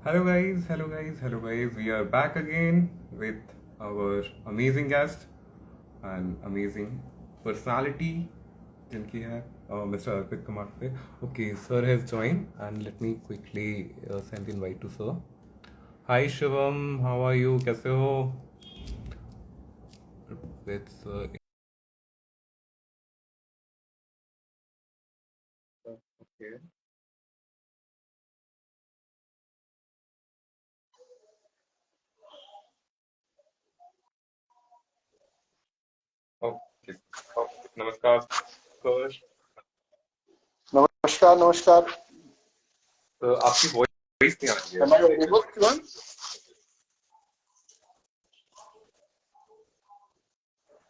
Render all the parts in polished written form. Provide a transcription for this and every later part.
Hello guys. We are back again with our amazing guest and amazing personality, जिनकी है Mr. Arpit Kumar पे. Okay, sir has joined and let me quickly send the invite to sir. Hi Shivam, how are you? कैसे हो? It's okay. Okay. नमस्कार sir. नमस्कार नमस्कार. आपकी voice नहीं आ रही है. Am I audible, Shivam?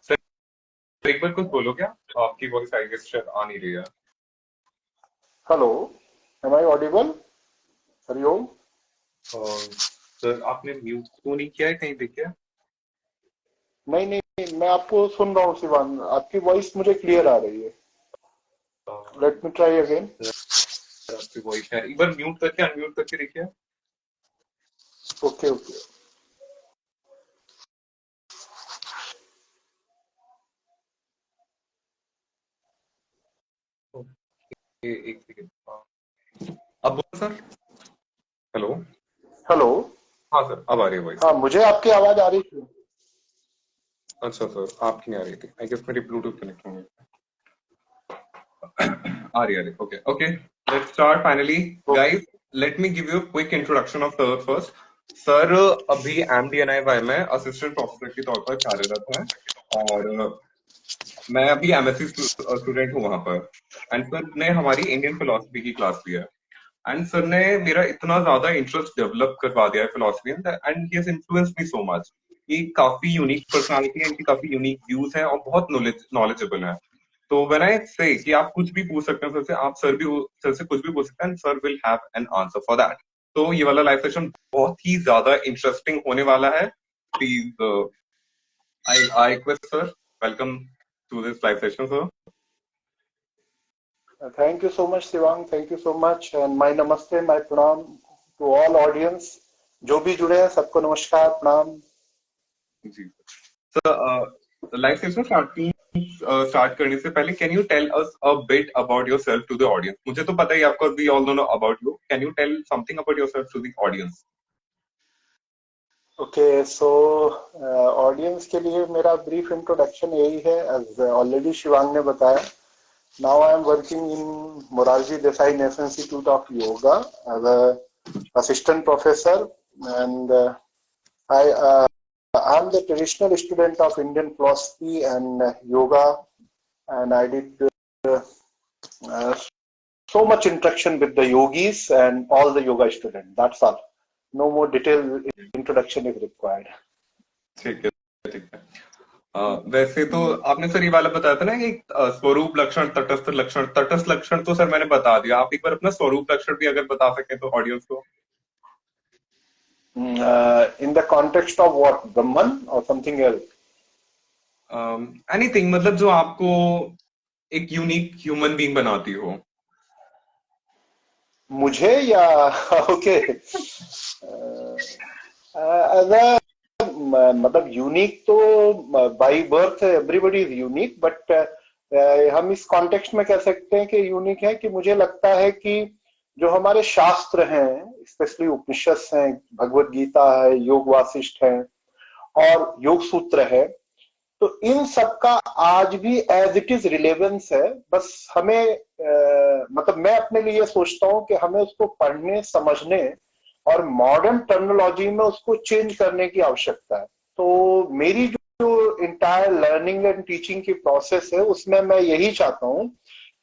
Sir एक बार कुछ बोलो क्या? आपकी वॉइस आई गेस शायद आ नहीं रही है. Hello. Am I audible? Hariom. Sir आपने म्यूट तो नहीं किया है कहीं देखिए. नहीं नहीं, मैं आपको सुन रहा हूँ शिवान. आपकी वॉइस मुझे क्लियर आ रही है. Let me try again. आपकी वॉइस है, एक बार म्यूट करके अनम्यूट करके देखिए. Okay okay. एक सेकंड. अब बोलो सर. हेलो. हेलो. हाँ सर, अब आ रही है वॉइस. हाँ, मुझे आपकी आवाज आ रही थी. अच्छा सर, आपकी नहीं आ रही थी. आई गेस मेरी ब्लूटूथ कनेक्ट होंगे. आ रही है. Okay okay. Let's start finally guys. Let me give you quick introduction of sir first. Sir अभी MDNIY में असिस्टेंट प्रोफेसर के तौर पर कार्यरत है और मैं अभी MSc स्टूडेंट हूँ वहां पर. एंड सर ने हमारी इंडियन फिलोसफी की क्लास ली है. एंड सर ने मेरा इतना ज्यादा इंटरेस्ट डेवलप करवा दिया है फिलोसफी में. And he has influenced me so much. ये काफी यूनिक पर्सनालिटी है, इनकी काफी यूनिक व्यूज है और बहुत नॉलेजेबल है. तो व्हेन आई से कि आप कुछ भी पूछ सकते हैं सर से, आप सर से कुछ भी पूछ सकते हैं and sir will have an answer for that. तो ये वाला लाइव सेशन बहुत ही ज्यादा इंटरेस्टिंग होने वाला है. Please I request sir, welcome to this live session sir. Thank you so much Shivang. Thank you so much. And my नमस्ते, my प्रणाम टू ऑल ऑडियंस. जो भी जुड़े हैं सबको नमस्कार, प्रणाम. जी सर, लाइव सेशन स्टार्ट करने से पहले can you tell us a bit about yourself to the audience. मुझे तो पता ही आपको, we all know about you. Can you tell something about yourself to the audience? Okay, so audience के लिए मेरा ब्रीफ इंट्रोडक्शन यही है. एज ऑलरेडी शिवांग ने बताया, now I am working in Morarji Desai National Institute of Yoga as a assistant professor, and I'm the traditional student of Indian philosophy and yoga, and I did uh, so much interaction with the yogis and all the yoga students. That's all. No more detailed introduction is required. ठीक है ठीक है. वैसे तो आपने sir ये वाला बताया था ना कि स्वरूप लक्षण, तटस्थ लक्षण तो सर मैंने बता दिया. आप एक बार अपना स्वरूप लक्षण भी अगर बता सके तो ऑडियंस को. In the context of what, Brahman or something else? Anything, मतलब जो आपको एक यूनिक ह्यूमन बीइंग बनाती हो. मुझे या ओके. मतलब यूनिक तो by birth everybody is unique, but हम इस कॉन्टेक्स्ट में कह सकते हैं कि यूनिक है कि मुझे लगता है कि जो हमारे शास्त्र हैं, स्पेशली उपनिषद हैं, भगवत गीता है, योग वासिष्ठ है और योग सूत्र है, तो इन सब का आज भी एज इट इज रिलेवेंस है. बस हमें मतलब मैं अपने लिए सोचता हूं कि हमें उसको पढ़ने, समझने और मॉडर्न टर्मिनोलॉजी में उसको चेंज करने की आवश्यकता है. तो मेरी जो इंटायर लर्निंग एंड टीचिंग की प्रोसेस है, उसमें मैं यही चाहता हूं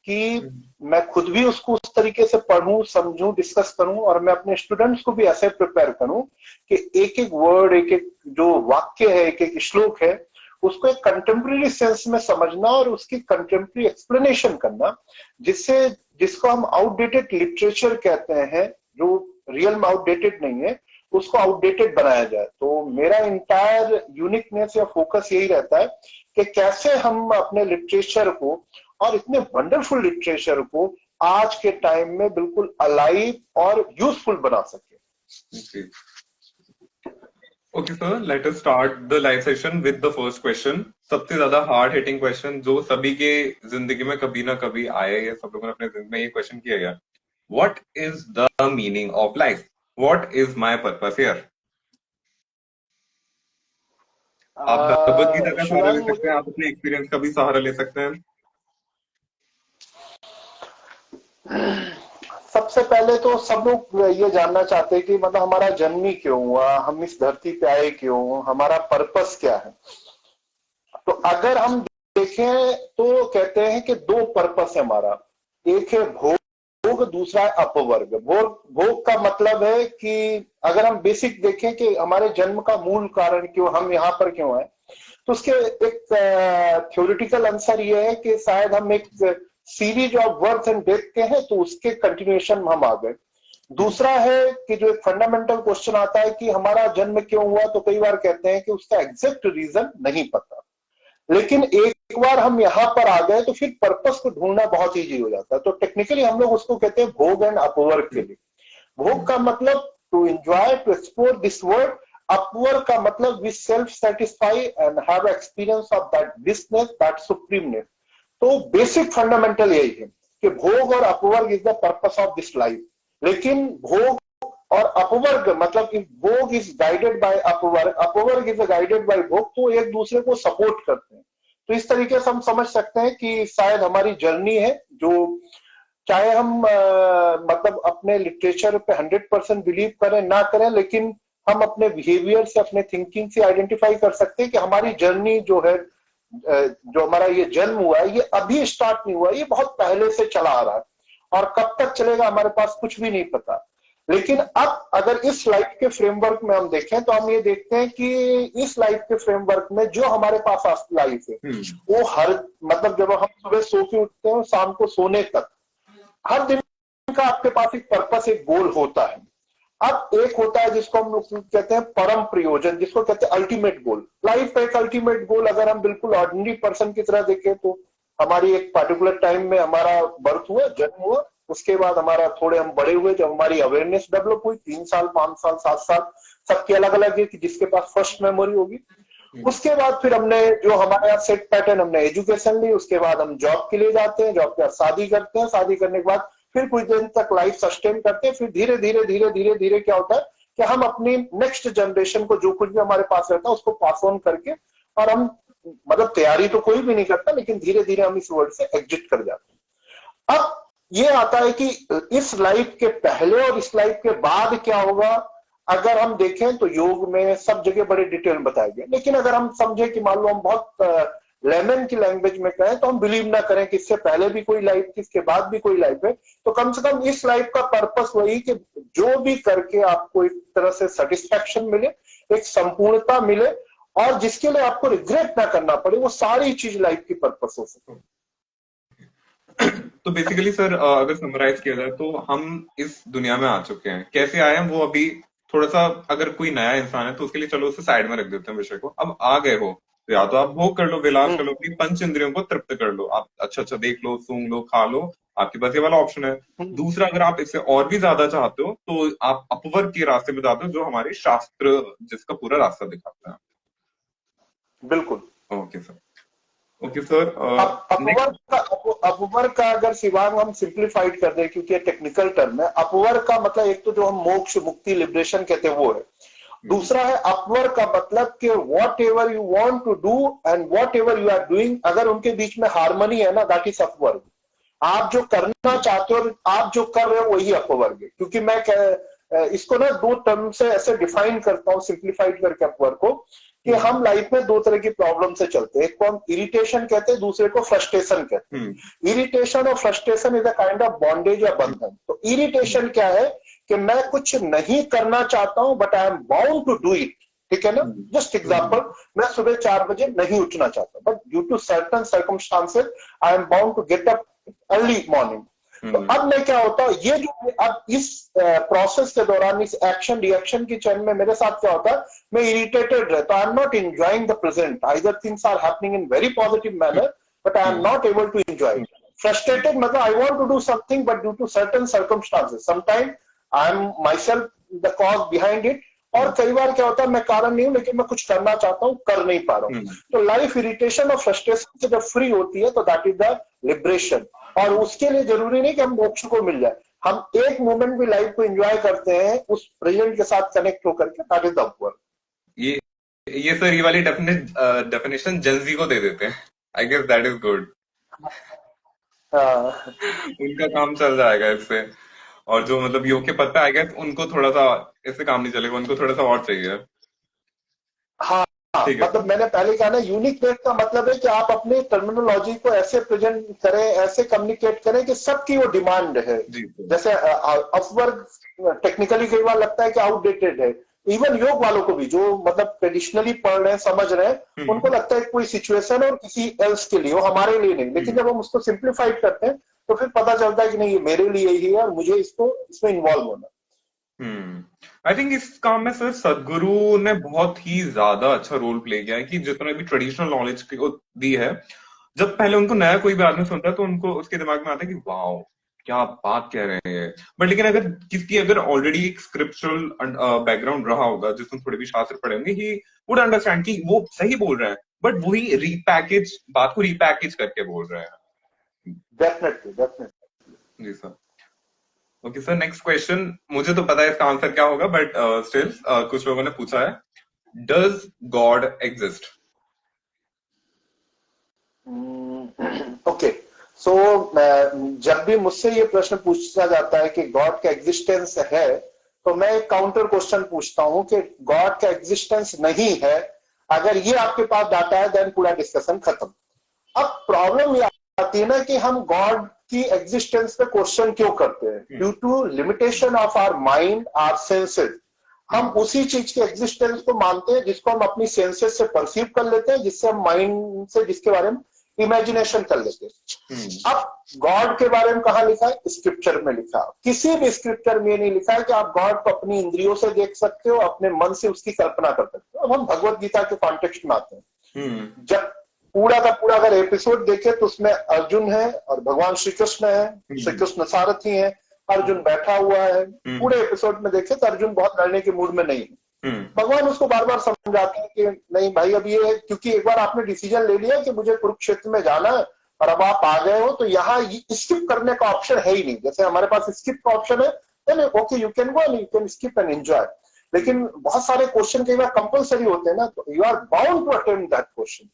कि मैं खुद भी उसको उस तरीके से पढ़ूं, समझूं, डिस्कस करूं और मैं अपने स्टूडेंट्स को भी ऐसे प्रिपेयर करूं कि एक एक वर्ड, एक एक जो वाक्य है, एक एक श्लोक है, उसको एक कंटेम्प्रेरी सेंस में समझना और उसकी कंटेम्प्रेरी एक्सप्लेनेशन करना, जिससे जिसको हम आउटडेटेड लिटरेचर कहते हैं, जो रियल में आउटडेटेड नहीं है, उसको आउटडेटेड बनाया जाए. तो मेरा इंटायर यूनिकनेस या फोकस यही रहता है कि कैसे हम अपने लिटरेचर को और इतने वंडरफुल लिटरेचर को आज के टाइम में बिल्कुल अलाइव और यूजफुल बना सके. Okay. Okay, sir. Let us start the live session with the first question. सबसे ज्यादा हार्ड हिटिंग क्वेश्चन जो सभी के जिंदगी में कभी ना कभी आया है, सब लोगों ने अपने जिंदगी में ये क्वेश्चन किया गया. What is the meaning of life? What is my purpose here? आप भगवत गीता का सहारा ले शिवांग, सकते हैं, आप अपने एक्सपीरियंस का भी सहारा ले सकते हैं. सबसे पहले तो सब लोग ये जानना चाहते हैं कि मतलब हमारा जन्म ही क्यों हुआ, हम इस धरती पे आए क्यों, हमारा पर्पस क्या है. तो अगर हम देखें तो कहते हैं कि दो पर्पस है हमारा. एक है भोग, दूसरा है अपवर्ग. भोग का मतलब है कि अगर हम बेसिक देखें कि हमारे जन्म का मूल कारण क्यों, हम यहाँ पर क्यों आए, तो उसके एक थ्योरेटिकल आंसर ये है कि शायद हम एक series of birth and death के हैं, तो उसके कंटिन्यूएशन में हम आ गए. दूसरा है कि जो एक फंडामेंटल क्वेश्चन आता है कि हमारा जन्म क्यों हुआ, तो कई बार कहते हैं कि उसका एग्जैक्ट रीजन नहीं पता, लेकिन एक बार हम यहाँ पर आ गए तो फिर पर्पस को ढूंढना बहुत इजी हो जाता है. तो टेक्निकली हम लोग उसको कहते हैं भोग एंड अपवर्ग के लिए. भोग का मतलब to enjoy, to explore this world. अपवर्ग का मतलब we self satisfy and have experience of that thisness, that supremeness. तो बेसिक फंडामेंटल यही है कि भोग और अपवर्ग is the purpose of this life. लेकिन भोग और अपवर्ग मतलब कि भोग इज गाइडेड बाय अपवर्ग, अपवर्ग इज गाइडेड बाय भोग, तो एक दूसरे को सपोर्ट करते हैं. तो इस तरीके से हम समझ सकते हैं कि शायद हमारी जर्नी है, जो चाहे हम मतलब अपने लिटरेचर पे 100% बिलीव करें ना करें, लेकिन हम अपने बिहेवियर से, अपने थिंकिंग से आइडेंटिफाई कर सकते हैं कि हमारी जर्नी जो है, जो हमारा ये जन्म हुआ है, ये अभी स्टार्ट नहीं हुआ, ये बहुत पहले से चला आ रहा है. और कब तक चलेगा हमारे पास कुछ भी नहीं पता. लेकिन अब अगर इस लाइफ के फ्रेमवर्क में हम देखें तो हम ये देखते हैं कि इस लाइफ के फ्रेमवर्क में जो हमारे पास लाइफ है, वो हर मतलब जब हम सुबह सो के उठते हैं शाम को सोने तक, हर दिन का आपके पास एक पर्पस, एक गोल होता है. अब एक होता है जिसको हम लोग कहते हैं परम प्रयोजन, जिसको कहते हैं अल्टीमेट गोल. लाइफ का एक अल्टीमेट गोल अगर हम बिल्कुल ऑर्डिनरी पर्सन की तरह देखें तो हमारी एक पर्टिकुलर टाइम में हमारा बर्थ हुआ, जन्म हुआ, उसके बाद हमारा थोड़े हम बड़े हुए, जब हमारी अवेयरनेस डेवलप हुई, 3 साल 5 साल 7 साल, सबके अलग अलग है कि जिसके पास फर्स्ट मेमोरी होगी. उसके बाद फिर हमने जो हमारे यहाँ सेट पैटर्न, हमने एजुकेशन ली, उसके बाद हम जॉब के लिए जाते हैं, जॉब के बाद शादी करते हैं, शादी करने के बाद फिर कुछ दिन तक लाइफ सस्टेन करते हैं. फिर धीरे धीरे धीरे धीरे धीरे क्या होता है कि हम अपनी नेक्स्ट जनरेशन को जो कुछ भी हमारे पास रहता है उसको पास ऑन करके, और हम मतलब तैयारी तो कोई भी नहीं करता, लेकिन धीरे धीरे हम इस वर्ल्ड से एग्जिट कर जाते हैं. अब ये आता है कि इस लाइफ के पहले और इस लाइफ के बाद क्या होगा. अगर हम देखें तो योग में सब जगह बड़े डिटेल में बताया गया, लेकिन अगर हम समझे कि मान लो हम बहुत लेमन की लैंग्वेज में कहें तो हम बिलीव ना करें कि इससे पहले भी कोई लाइफ थी, इसके बाद भी कोई लाइफ है, तो कम से कम इस लाइफ का पर्पस वही कि जो भी करके आपको एक तरह से सेटिस्फैक्शन मिले, एक संपूर्णता मिले, और जिसके लिए आपको रिग्रेट ना करना पड़े, वो सारी चीज लाइफ की पर्पस हो सके. तो बेसिकली सर, अगर समराइज किया जाए तो हम इस दुनिया में आ चुके हैं. कैसे आए हैं वो अभी थोड़ा सा, अगर कोई नया इंसान है तो उसके लिए चलो उसे साइड में रख देते हैं विषय को. अब आ गए हो तो या तो आप भोग कर लो, विलास कर लो, अपनी पंच इंद्रियों को तृप्त कर लो, आप अच्छा अच्छा देख लो, सूंघ लो, खा लो, आपके पास ये वाला ऑप्शन है. दूसरा, अगर आप इससे और भी ज्यादा चाहते हो तो आप अपवर्ग के रास्ते में जाते हो, जो हमारे शास्त्र जिसका पूरा रास्ता दिखाता है. बिल्कुल. Okay sir. Okay sir. अपवर्ग का अगर शिवांग हम सिंप्लीफाइड कर दें, क्योंकि ये टेक्निकल टर्म है. अपवर्ग का मतलब एक तो जो हम मोक्ष, मुक्ति, लिबरेशन कहते हैं वो है. दूसरा है अपवर्ग का मतलब कि whatever you want to do and whatever you are doing, अगर उनके बीच में हार्मनी है ना, दैट इज अपवर्ग. आप जो करना चाहते हो, आप जो कर रहे हो, वही अपवर्ग है. क्योंकि मैं इसको ना दो टर्म से ऐसे डिफाइन करता हूँ सिंप्लीफाइड करके अपवर्ग को, कि हम लाइफ में दो तरह की प्रॉब्लम से चलते हैं. एक को हम इरिटेशन कहते हैं, दूसरे को फ्रस्ट्रेशन कहते हैं. इरिटेशन और frustration is a kind of bondage या बंधन. तो इरिटेशन क्या है कि मैं कुछ नहीं करना चाहता हूं but I am bound to do it. ठीक है ना. जस्ट एग्जांपल, मैं सुबह 4 बजे नहीं उठना चाहता, but due to certain circumstances I am bound to get up early morning. तो अब मैं क्या होता है, ये जो अब इस प्रोसेस के दौरान, इस एक्शन रिएक्शन की चैन में मेरे साथ क्या होता है, मैं इरिटेटेड रहता. I am not enjoying the present. Either things are happening in very positive manner but I am not able to enjoy. Frustrated मतलब I want to do something but due to certain circumstances sometime I am myself the cause behind it, और कई बार क्या होता है मैं कारण नहीं हूं लेकिन मैं कुछ करना चाहता हूं, कर नहीं पा रहा हूं। तो लाइफ इरिटेशन और फ्रस्ट्रेशन से जब फ्री होती है तो दैट इज द लिबरेशन। और उसके लिए जरूरी नहीं कि हम मोक्ष को मिल जाए, हम एक मोमेंट भी लाइफ को एंजॉय करते हैं उस प्रेजेंट के साथ कनेक्ट होकर के, दैट इज द वर्क। ये ये सर ये वाली डेफिनेशन जेंजी को दे देते हैं। I guess that is good. उनका काम चल जाएगा इससे। और जो मतलब योग के पत्ता आई गेस उनको थोड़ा सा इससे काम नहीं चलेगा, उनको थोड़ा सा और चाहिए। हाँ, ठीक है मतलब मैंने पहले कहा ना, यूनिकनेस का मतलब है कि आप अपनी टर्मिनोलॉजी को ऐसे प्रेजेंट करें, ऐसे कम्युनिकेट करें कि सबकी वो डिमांड है। जी सर। जैसे अपवर्क टेक्निकली कई बार लगता है कि आउटडेटेड है, इवन योग वालों को भी जो मतलब ट्रेडिशनली पढ़ रहे हैं, समझ रहे हैं, उनको लगता है कोई सिचुएशन है और किसी एल्स के लिए हो, हमारे लिए नहीं। लेकिन जब हम उसको सिंप्लीफाइड करते हैं तो फिर पता चलता है कि नहीं, ये मेरे लिए ही है और मुझे इसमें इन्वॉल्व होना। आई थिंक इस काम में सर सदगुरु ने बहुत ही ज्यादा अच्छा रोल प्ले किया है कि जितने भी ट्रेडिशनल नॉलेज को दी है, जब पहले उनको नया कोई भी आदमी सुनता है तो उनको उसके दिमाग में आता है कि वाओ क्या बात कह रहे हैं। बट लेकिन अगर किसी अगर ऑलरेडी एक स्क्रिप्चुरल बैकग्राउंड रहा होगा, जिसने थोड़े भी शास्त्र पढ़े होंगे, ही वुड अंडरस्टैंड कि वो सही बोल रहे हैं, बट वही रीपैकेज बात को रीपैकेज करके बोल रहे हैं। Definitely definitely. जी sir. Okay sir, next question. मुझे तो पता है इसका आंसर क्या होगा, बट स्टिल कुछ लोगों ने पूछा है, डज गॉड एग्जिस्ट? ओके, सो जब भी मुझसे ये प्रश्न पूछा जाता है कि गॉड का एग्जिस्टेंस है, तो मैं एक काउंटर क्वेश्चन पूछता हूं कि गॉड का एग्जिस्टेंस नहीं है, अगर ये आपके पास डाटा है देन पूरा डिस्कशन खत्म। अब प्रॉब्लम ये आती है ना कि हम गॉड की एग्जिस्टेंस पे क्वेश्चन क्यों करते हैं, due to limitation of our mind, our senses. हम उसी चीज के एग्जिस्टेंस को मानते हैं जिसको हम अपनी सेंसेस से परसीव कर लेते हैं, जिससे हम माइंड से जिसके बारे में इमेजिनेशन कर लेते हैं। अब गॉड के बारे में कहा लिखा है? स्क्रिप्चर में लिखा। किसी भी स्क्रिप्चर में नहीं लिखा है कि आप गॉड को अपनी इंद्रियों से देख सकते हो, अपने मन से उसकी कल्पना कर सकते हो। अब हम भगवत गीता के कॉन्टेक्स्ट में आते हैं। जब पूरा का पूरा अगर एपिसोड देखे तो उसमें अर्जुन है और भगवान श्री कृष्ण है, श्री कृष्ण सारथी है, अर्जुन बैठा हुआ है। पूरे एपिसोड में देखे तो अर्जुन बहुत लड़ने के मूड में नहीं है। भगवान उसको बार बार समझाते हैं कि नहीं भाई, अब ये क्योंकि एक बार आपने डिसीजन ले लिया कि मुझे कुरुक्षेत्र में जाना है और अब आप आ गए हो, तो यहाँ स्किप करने का ऑप्शन है ही नहीं। जैसे हमारे पास स्किप का ऑप्शन है, okay you can go and you can skip and enjoy, लेकिन बहुत सारे क्वेश्चन कई बार कंपल्सरी होते हैं ना, तो you are bound to attend that question.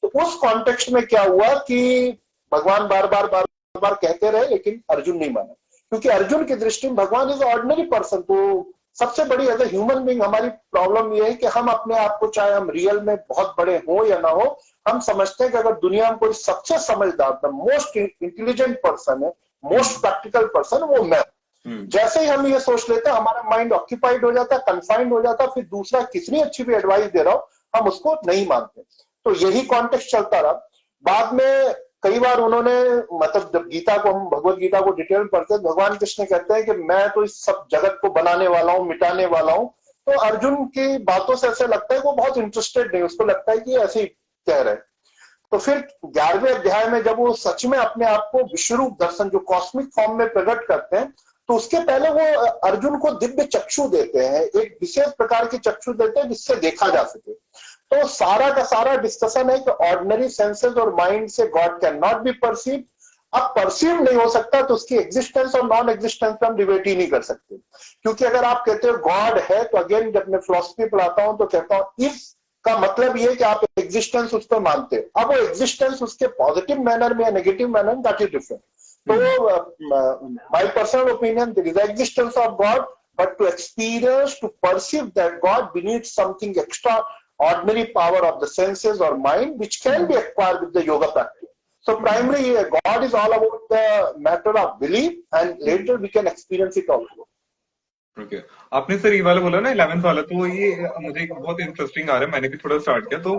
तो उस कॉन्टेक्स्ट में क्या हुआ कि भगवान बार बार कहते रहे, लेकिन अर्जुन नहीं माना, क्योंकि अर्जुन की दृष्टि में भगवान इज ऑर्डिनरी पर्सन। तो सबसे बड़ी एज ए ह्यूमन बीइंग हमारी प्रॉब्लम ये है कि हम अपने आप को, चाहे हम रियल में बहुत बड़े हो या ना हो, हम समझते हैं कि अगर दुनिया में कोई सबसे समझदार, द मोस्ट इंटेलिजेंट पर्सन है, मोस्ट प्रैक्टिकल पर्सन, वो मैं। जैसे ही हम ये सोच लेते हैं, हमारा माइंड ऑक्यूपाइड हो जाता है, कंफाइंड हो जाता है, फिर दूसरा कितनी अच्छी भी एडवाइस दे रहा हो हम उसको नहीं मानते। तो यही कॉन्टेक्स्ट चलता रहा। बाद में कई बार उन्होंने, मतलब जब गीता को, हम भगवत गीता को डिटेल पढ़ते हैं, भगवान कृष्ण कहते हैं कि मैं तो इस सब जगत को बनाने वाला हूँ, मिटाने वाला हूँ। तो अर्जुन की बातों से ऐसे लगता है कि वो बहुत इंटरेस्टेड नहीं, उसको लगता है कि ऐसे ही कह रहे हैं। तो फिर 11वें अध्याय में जब वो सच में अपने आप को विश्वरूप दर्शन, जो कॉस्मिक फॉर्म में प्रकट करते हैं, तो उसके पहले वो अर्जुन को दिव्य चक्षु देते हैं, एक विशेष प्रकार की चक्षु देते हैं जिससे देखा जा सके। तो सारा का सारा डिस्कशन है कि ऑर्डिनरी सेंसेस और माइंड से God can not B perceive. अब परसीव नहीं हो सकता तो उसकी एग्जिस्टेंस और नॉन एग्जिस्टेंस पर हम डिबेट ही नहीं कर सकते। क्योंकि अगर आप कहते हो गॉड है, तो अगेन जब मैं फिलॉसफी पढ़ाता हूं तो कहता हूं इफ का मतलब ये कि आप एग्जिस्टेंस उस पर मानते हो। अब वो एग्जिस्टेंस उसके पॉजिटिव मैनर में या नेगेटिव मैनर में, दैट इज डिफरेंट। तो my personal opinion, there is existence of God, but to experience, to perceive that God, we need something extra ordinary power of the senses or mind, which can be acquired with the yoga practice. So primarily God is all about the matter of belief, and later we can experience it also. Okay. आपने sir ये वाला बोला ना 11th वाला, तो ये मुझे एक बहुत इंटरेस्टिंग आ रहा है, मैंने भी थोड़ा स्टार्ट किया। तो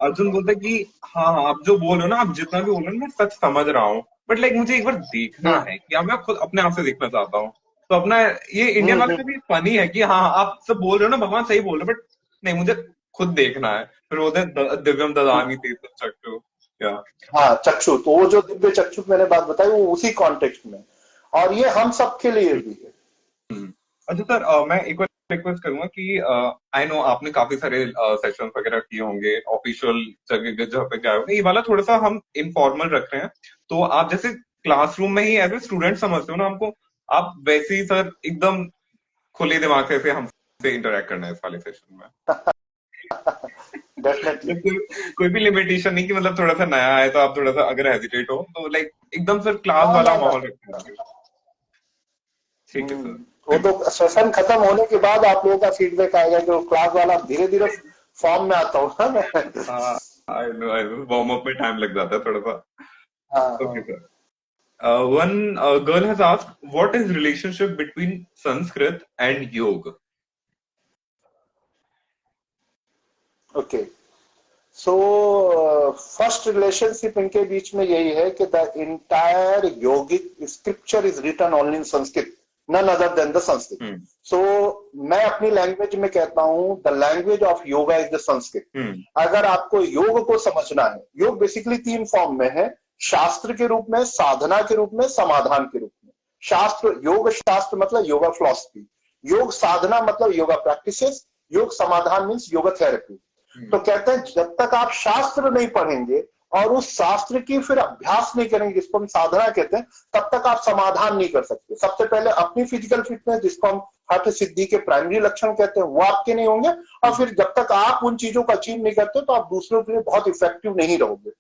अर्जुन बोलता है कि हाँ आप जो बोल रहे हो ना, आप जितना भी बोल रहे हो मैं सच समझ रहा हूँ, बट लाइक मुझे एक बार देखना है, कि मैं खुद अपने आप से देखना चाहता हूँ। तो अपना ये इंडियन वाले में भी फनी है कि हाँ आप सब बोल रहे हो ना, भगवान सही बोल रहे हो, बट नहीं मुझे खुद देखना है। फिर बोलते हैं दिव्यम ददामि ते चक्षु। हाँ, चक्षु, तो वो जो दिव्य चक्षु मैंने बात बताई वो उसी कॉन्टेक्स्ट में, और ये हम सबके लिए भी है। अच्छा सर, मैं एक बार रिक्वेस्ट करूंगा कि आई नो आपने काफी सारे सेशन वगैरह किए होंगे, ऑफिशियल जगह जहाँ पे गए होंगे, ये वाला थोड़ा सा हम इनफॉर्मल रख रहे हैं। तो आप जैसे क्लासरूम में ही एज ए स्टूडेंट समझते हो ना हमको, आप वैसे ही सर एकदम खुले दिमाग से हमसे इंटरेक्ट करना है इस वाले सेशन में। डेफिनेटली। कोई भी लिमिटेशन नहीं कि मतलब थोड़ा सा नया है तो आप थोड़ा सा अगर हेजिटेट हो तो लाइक एकदम सर क्लास वाला ना ना। माहौल रखेंगे। ठीक है सर। वो तो सेशन खत्म होने के बाद आप लोगों का फीडबैक आएगा, जो क्लास वाला धीरे धीरे फॉर्म में आता हूँ ना मैं। हाँ, आई नो वार्म अप में टाइम लग जाता है थोड़ा सा। हाँ ओके हाँ। Sir. One girl has asked, what is relationship between Sanskrit and yoga? Okay, so first relationship इनके बीच में यही है कि the entire yogic scripture is written only in Sanskrit, none other than the Sanskrit. So मैं अपनी लैंग्वेज में कहता हूं the language of yoga is the Sanskrit. अगर आपको योग को समझना है, योग बेसिकली तीन फॉर्म में है, शास्त्र के रूप में, साधना के रूप में, समाधान के रूप में। शास्त्र, योग शास्त्र मतलब योगा फिलॉसफी, योग साधना मतलब योगा प्रैक्टिसेस, योग समाधान मीन्स योगा थेरेपी। तो कहते हैं जब तक आप शास्त्र नहीं पढ़ेंगे और उस शास्त्र की फिर अभ्यास नहीं करेंगे, जिसको हम साधना कहते हैं, तब तक आप समाधान नहीं कर सकते। सबसे पहले अपनी फिजिकल फिटनेस, जिसको हम हठ सिद्धि के प्राइमरी लक्षण कहते हैं, वो आपके नहीं होंगे, और फिर जब तक आप उन चीजों को अचीव नहीं करते तो आप दूसरों के लिए बहुत इफेक्टिव नहीं रहोगे।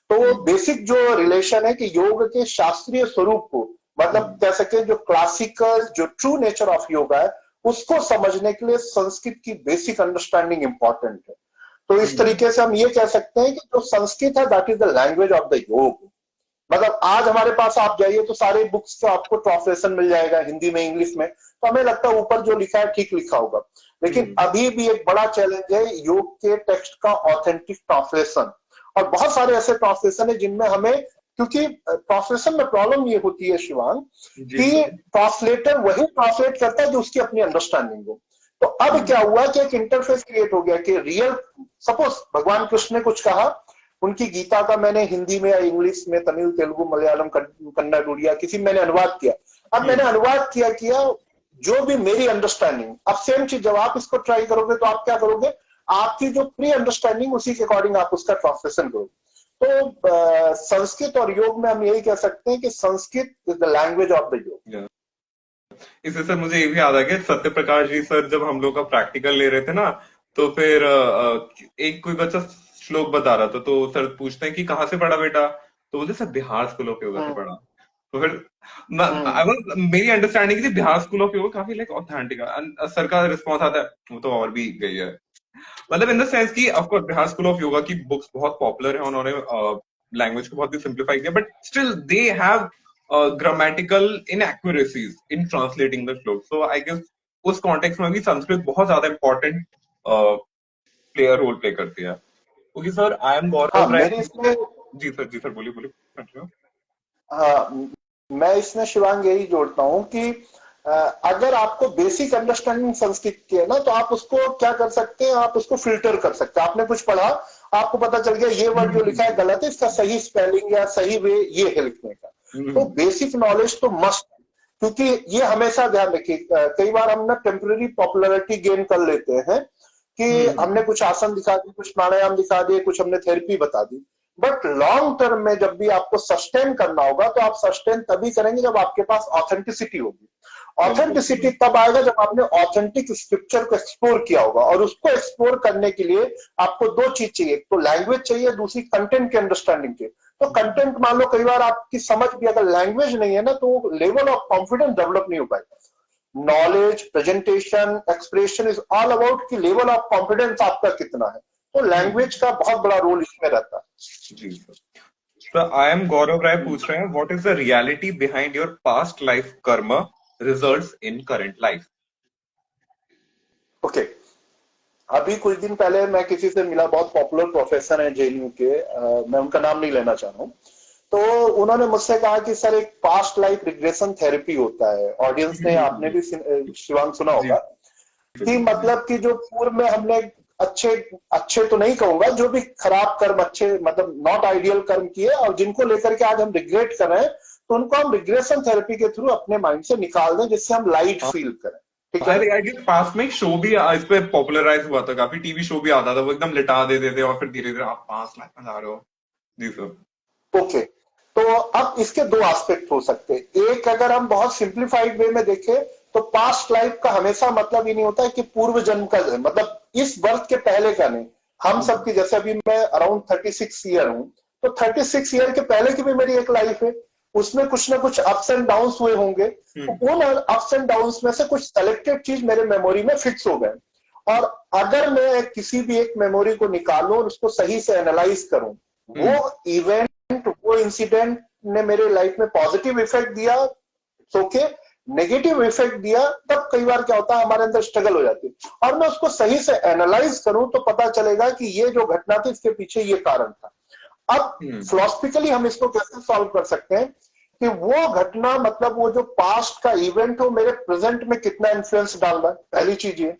तो बेसिक जो रिलेशन है कि योग के शास्त्रीय स्वरूप को, मतलब कह सके जो क्लासिकल, जो ट्रू नेचर ऑफ योगा है, उसको समझने के लिए संस्कृत की बेसिक अंडरस्टैंडिंग इंपॉर्टेंट है। तो इस तरीके से हम ये कह सकते हैं कि जो संस्कृत है that is the language of the योग। मतलब आज हमारे पास आप जाइए तो सारे बुक्स का आपको ट्रांसलेशन मिल जाएगा, हिंदी में, इंग्लिश में, तो हमें लगता है ऊपर जो लिखा है ठीक लिखा होगा। लेकिन अभी भी एक बड़ा चैलेंज है योग के टेक्स्ट का ऑथेंटिक ट्रांसलेशन। और बहुत सारे ऐसे ट्रांसलेशन है जिनमें हमें, क्योंकि ट्रांसलेशन में प्रॉब्लम ये होती है शिवांग, कि ट्रांसलेटर वही ट्रांसलेट करता है जो उसकी अपनी अंडरस्टैंडिंग हो। तो अब क्या हुआ कि एक इंटरफेस क्रिएट हो गया कि रियल, सपोज भगवान कृष्ण ने कुछ कहा, उनकी गीता का मैंने हिंदी में या इंग्लिश में, तमिल, तेलुगु, मलयालम, कन्नड़, उड़िया, किसी मैंने अनुवाद किया। अब मैंने अनुवाद किया जो भी मेरी अंडरस्टैंडिंग, अब सेम चीज जब आप इसको ट्राई करोगे तो आप क्या करोगे, आपकी जो प्री अंडरस्टैंडिंग उसी के अकॉर्डिंग आप उसका ट्रांसलेशन करोगे। तो संस्कृत और योग में हम यही कह सकते हैं कि Sanskrit is the language of the योग। इससे सर मुझे ये भी याद आ गया, सत्य प्रकाश जी सर जब हम लोग का प्रैक्टिकल ले रहे थे ना, तो फिर एक कोई बच्चा श्लोक बता रहा था, तो सर पूछते हैं कि कहाँ से पढ़ा बेटा, तो बोलते sir Bihar school of yoga से पढ़ा। तो फिर मेरी अंडरस्टैंडिंग थी बिहार स्कूल ऑफ योगा काफी लाइक ऑथेंटिक, सर का रिस्पॉन्स आता है वो तो और भी गई है, मतलब इन द सेंस कि of course Bihar school of yoga की बुक्स बहुत पॉपुलर है, उन्होंने लैंग्वेज को बहुत ही सिंप्लीफाई किया, but still they have grammatical inaccuracies in translating the श्लोक। So I guess उस कॉन्टेक्स्ट में भी संस्कृत बहुत ज्यादा इंपॉर्टेंट प्लेयर रोल प्ले करती है। Okay sir, I am Gaurav Rai. जी सर बोलिए बोलिए। हाँ, मैं इसमें शिवांग यही जोड़ता हूँ कि अगर आपको बेसिक अंडरस्टैंडिंग संस्कृत की है ना, तो आप उसको क्या कर सकते हैं, आप उसको फिल्टर कर सकते हैं। आपने कुछ पढ़ा, आपको पता चल गया ये वर्ड जो लिखा है गलत है, इसका सही स्पेलिंग या सही वे ये है लिखने का। तो बेसिक नॉलेज तो मस्ट, क्योंकि ये हमेशा ध्यान रखिए, कई बार हम ना टेम्पररी पॉपुलैरिटी गेन कर लेते हैं कि हमने कुछ आसन दिखा दिए, कुछ प्राणायाम दिखा दिए, कुछ हमने थेरेपी बता दी, बट लॉन्ग टर्म में जब भी आपको सस्टेन करना होगा तो आप सस्टेन तभी करेंगे जब आपके पास ऑथेंटिसिटी होगी। ऑथेंटिसिटी तब आएगा जब आपने ऑथेंटिक स्क्रिप्चर को एक्सप्लोर किया होगा, और उसको एक्सप्लोर करने के लिए आपको दो चीज चाहिए, एक तो लैंग्वेज चाहिए, दूसरी कंटेंट की अंडरस्टैंडिंग चाहिए। तो कंटेंट मान लो कई बार आपकी समझ भी अगर लैंग्वेज नहीं है ना, तो लेवल ऑफ कॉन्फिडेंस डेवलप नहीं हो पाएगा। Knowledge, presentation, expression is all about कि लेवल ऑफ कॉन्फिडेंस आपका कितना है। तो लैंग्वेज का बहुत बड़ा रोल इसमें रहता है। जी सर, आई एम गौरव राय पूछ रहे हैं, what is the reality behind your past life Karma results in current life? Okay, अभी कुछ दिन पहले मैं किसी से मिला, बहुत पॉपुलर प्रोफेसर है जेएनयू के, मैं उनका नाम नहीं लेना चाह रहा हूँ। तो उन्होंने मुझसे कहा कि सर एक पास्ट लाइफ रिग्रेशन थेरेपी होता है, ऑडियंस ने, आपने भी शिवांग सुना होगा, कि मतलब कि जो पूर्व में हमने अच्छे तो नहीं कहूंगा, जो भी खराब कर्म, अच्छे मतलब नॉट आइडियल कर्म किए, और जिनको लेकर के आज हम रिग्रेट कर रहे हैं, तो उनको हम रिग्रेशन थेरेपी के थ्रू अपने माइंड से निकाल दें, जिससे हम लाइट फील करें। ठीक है। आई गेस पास्ट में एक शो भी इस पे पॉपुलराइज हुआ था, काफी टीवी शो भी आता था, वो एकदम लिटा देते थे और फिर धीरे धीरे आप 5 लाख में जा रहे हो। जी सर। ओके, तो अब इसके दो एस्पेक्ट हो सकते हैं। एक, अगर हम बहुत सिंप्लीफाइड वे में देखें तो पास्ट लाइफ का हमेशा मतलब ही नहीं होता है कि पूर्व जन्म का, मतलब इस बर्थ के पहले का नहीं। हम सबकी, जैसे अभी मैं अराउंड 36 ईयर हूं, तो 36 ईयर के पहले की भी मेरी एक लाइफ है, उसमें कुछ ना कुछ अप्स एंड डाउन हुए होंगे। तो उन अप्स एंड डाउन में से कुछ सेलेक्टेड चीज मेरे मेमोरी में फिक्स हो गए, और अगर मैं किसी भी एक मेमोरी को निकालूं और उसको सही से एनालाइज करूं, वो इवेंट, वो इंसिडेंट ने मेरे लाइफ में पॉजिटिव इफेक्ट दिया, ओके, नेगेटिव इफेक्ट दिया, तब कई बार क्या होता है हमारे अंदर स्ट्रगल हो जाती है, और मैं उसको सही से एनालाइज करूं तो पता चलेगा कि ये जो घटना थी इसके पीछे ये कारण था। अब फिलोसफिकली हम इसको कैसे सॉल्व कर सकते हैं कि वो घटना, मतलब वो जो पास्ट का इवेंट हो, मेरे प्रेजेंट में कितना इन्फ्लुएंस डाल रहा है, पहली चीज ये।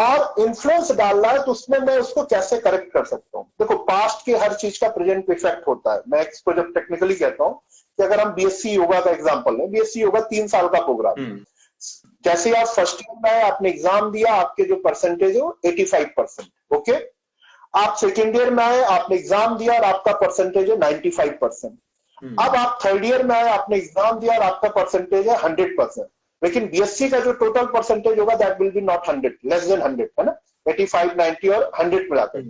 और इन्फ्लुएंस डाल रहा है तो उसमें मैं उसको कैसे करेक्ट कर सकता हूँ। देखो, पास्ट के हर चीज का प्रेजेंट इफेक्ट होता है। मैं इसको जब टेक्निकली कहता हूँ कि अगर हम बीएससी योगा का एग्जांपल लें, बीएससी योगा 3 साल का प्रोग्राम, जैसे आप फर्स्ट ईयर में आपने एग्जाम दिया, आपके जो परसेंटेज है वो 85%, ओके। आप सेकेंड ईयर में आए, आपने एग्जाम दिया और आपका परसेंटेज है 95%। अब आप थर्ड ईयर में आए, आपने एग्जाम दिया और आपका परसेंटेज है 100%। लेकिन बीएससी का जो टोटल परसेंटेज होगा that will be not 100, less than 100, है ना, 85, 90 और 100 मिलाकर।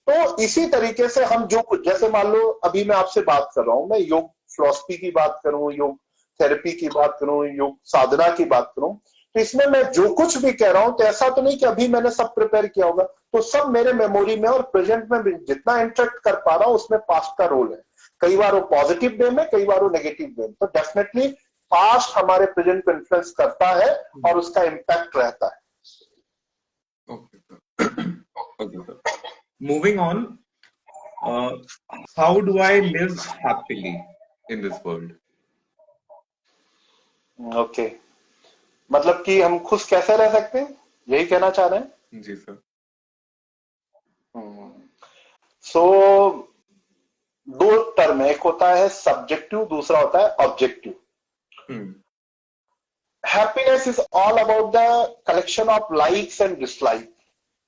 तो इसी तरीके से हम जो कुछ, जैसे मान लो अभी मैं आपसे बात कर रहा हूं, मैं योग फिलॉसफी की बात करूं, योग थेरेपी की बात करूं, योग साधना की बात करूं, तो इसमें मैं जो कुछ भी कह रहा हूं, तो ऐसा तो नहीं कि अभी मैंने सब प्रिपेयर किया होगा, तो सब मेरे मेमोरी में और प्रेजेंट में जितना इंटरेक्ट कर पा रहा हूं उसमें पास्ट का रोल है। कई बार वो पॉजिटिव वे में, कई बार वो नेगेटिव वे में। तो डेफिनेटली पास्ट हमारे प्रेजेंट को इन्फ्लुएंस करता है और उसका इम्पैक्ट रहता है। Moving on, how do I live happily in this world? Okay, मतलब कि हम खुश कैसे रह सकते हैं, यही कहना चाह रहे हैं? जी सर। सो दो टर्म है, एक होता है सब्जेक्टिव, दूसरा होता है objective. Happiness is all about the collection of likes and dislike,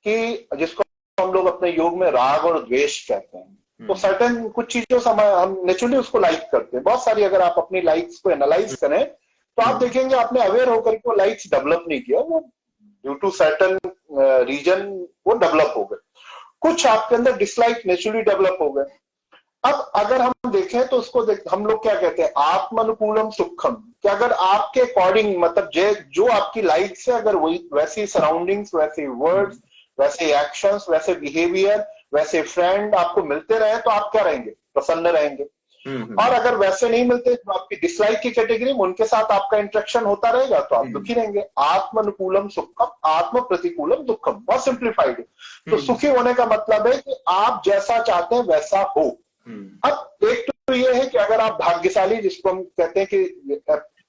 कि जिसको हम लोग अपने योग में राग और द्वेष कहते हैं। तो सर्टेन कुछ चीजों से हम नेचुरली उसको लाइक करते हैं, बहुत सारी। अगर आप अपनी लाइक्स को एनालाइज करें तो आप देखेंगे आपने अवेयर होकर के वो लाइक्स डेवलप नहीं किया, वो ड्यू टू सर्टेन रीजन वो डेवलप हो गए। कुछ आपके अंदर डिसलाइक नेचुरली डेवलप हो गए। अब अगर हम देखें तो उसको हम लोग क्या कहते हैं, आत्मानुकूलम सुखम, कि अगर आपके अकॉर्डिंग, मतलब जो आपकी लाइक्स है, अगर वही वैसी सराउंडिंग्स, वैसे वर्ड्स, वैसे एक्शंस, वैसे बिहेवियर, वैसे फ्रेंड आपको मिलते रहे तो आप क्या रहेंगे, प्रसन्न रहेंगे। और अगर वैसे नहीं मिलते तो आपकी डिसलाइक की कैटेगरी में उनके साथ आपका इंटरेक्शन होता रहेगा तो आप दुखी रहेंगे। आत्मानुकूलम सुखम, आत्म प्रतिकूलम दुखम, बहुत सिंप्लीफाइड है। तो सुखी होने का मतलब है कि आप जैसा चाहते हैं वैसा हो। अब एक तो ये है कि अगर आप भाग्यशाली, जिसको हम कहते हैं कि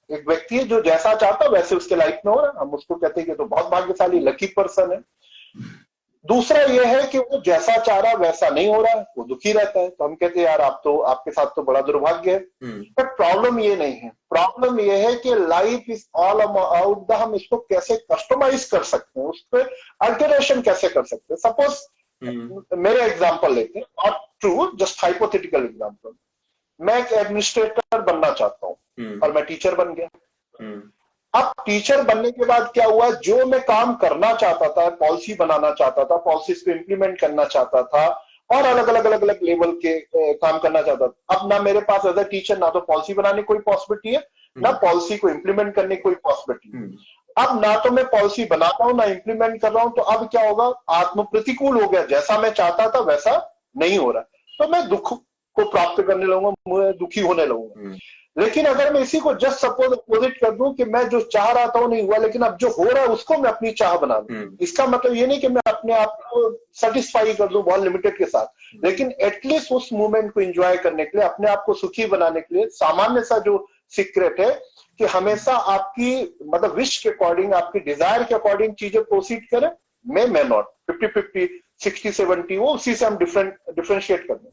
एक व्यक्ति है जो जैसा चाहता है वैसे उसके लाइफ में हो रहा है, हम उसको कहते हैं कि तो बहुत भाग्यशाली, लकी पर्सन है। दूसरा ये है कि वो जैसा चाह रहा वैसा नहीं हो रहा है, वो दुखी रहता है, तो हम कहते हैं यार आप तो, आपके साथ तो बड़ा दुर्भाग्य है। बट प्रॉब्लम ये नहीं है, प्रॉब्लम ये है कि life is all about the, हम इसको कैसे कस्टमाइज कर सकते हैं, उस पर अल्टरेशन कैसे कर सकते हैं। सपोज मेरे एग्जाम्पल लेते हैं, not true, just hypothetical example. मैं एक एडमिनिस्ट्रेटर बनना चाहता हूँ और मैं टीचर बन गया। अब टीचर बनने के बाद क्या हुआ, जो मैं काम करना चाहता था, पॉलिसी बनाना चाहता था, पॉलिसीज को इंप्लीमेंट करना चाहता था, और अलग अलग अलग अलग लेवल के काम करना चाहता था। अब ना मेरे पास एज अ टीचर ना तो पॉलिसी बनाने की कोई पॉसिबिलिटी है, ना पॉलिसी को इंप्लीमेंट करने की कोई पॉसिबिलिटी है। अब ना तो मैं पॉलिसी बना रहा हूं ना इंप्लीमेंट कर रहा हूं, तो अब क्या होगा, आत्म प्रतिकूल हो गया, जैसा मैं चाहता था वैसा नहीं हो रहा, तो मैं दुख को प्राप्त करने लगूंगा, मैं दुखी होने लगूंगा। लेकिन अगर मैं इसी को जस्ट सपोज अपोजिट कर दूं कि मैं जो चाह रहा था वो नहीं हुआ, लेकिन अब जो हो रहा है उसको मैं अपनी चाह बना दूं, इसका मतलब ये नहीं कि मैं अपने आप को सेटिस्फाई कर दूं बहुत लिमिटेड के साथ, लेकिन एटलीस्ट उस मूवमेंट को एंजॉय करने के लिए, अपने आप को सुखी बनाने के लिए, सामान्य सा जो सीक्रेट है कि हमेशा आपकी, मतलब विश के अकॉर्डिंग, आपकी डिजायर के अकॉर्डिंग चीजें प्रोसीड करें। मैं नॉट 50-50, 60-70, वो उसी से हम डिफरेंशिएट कर दें।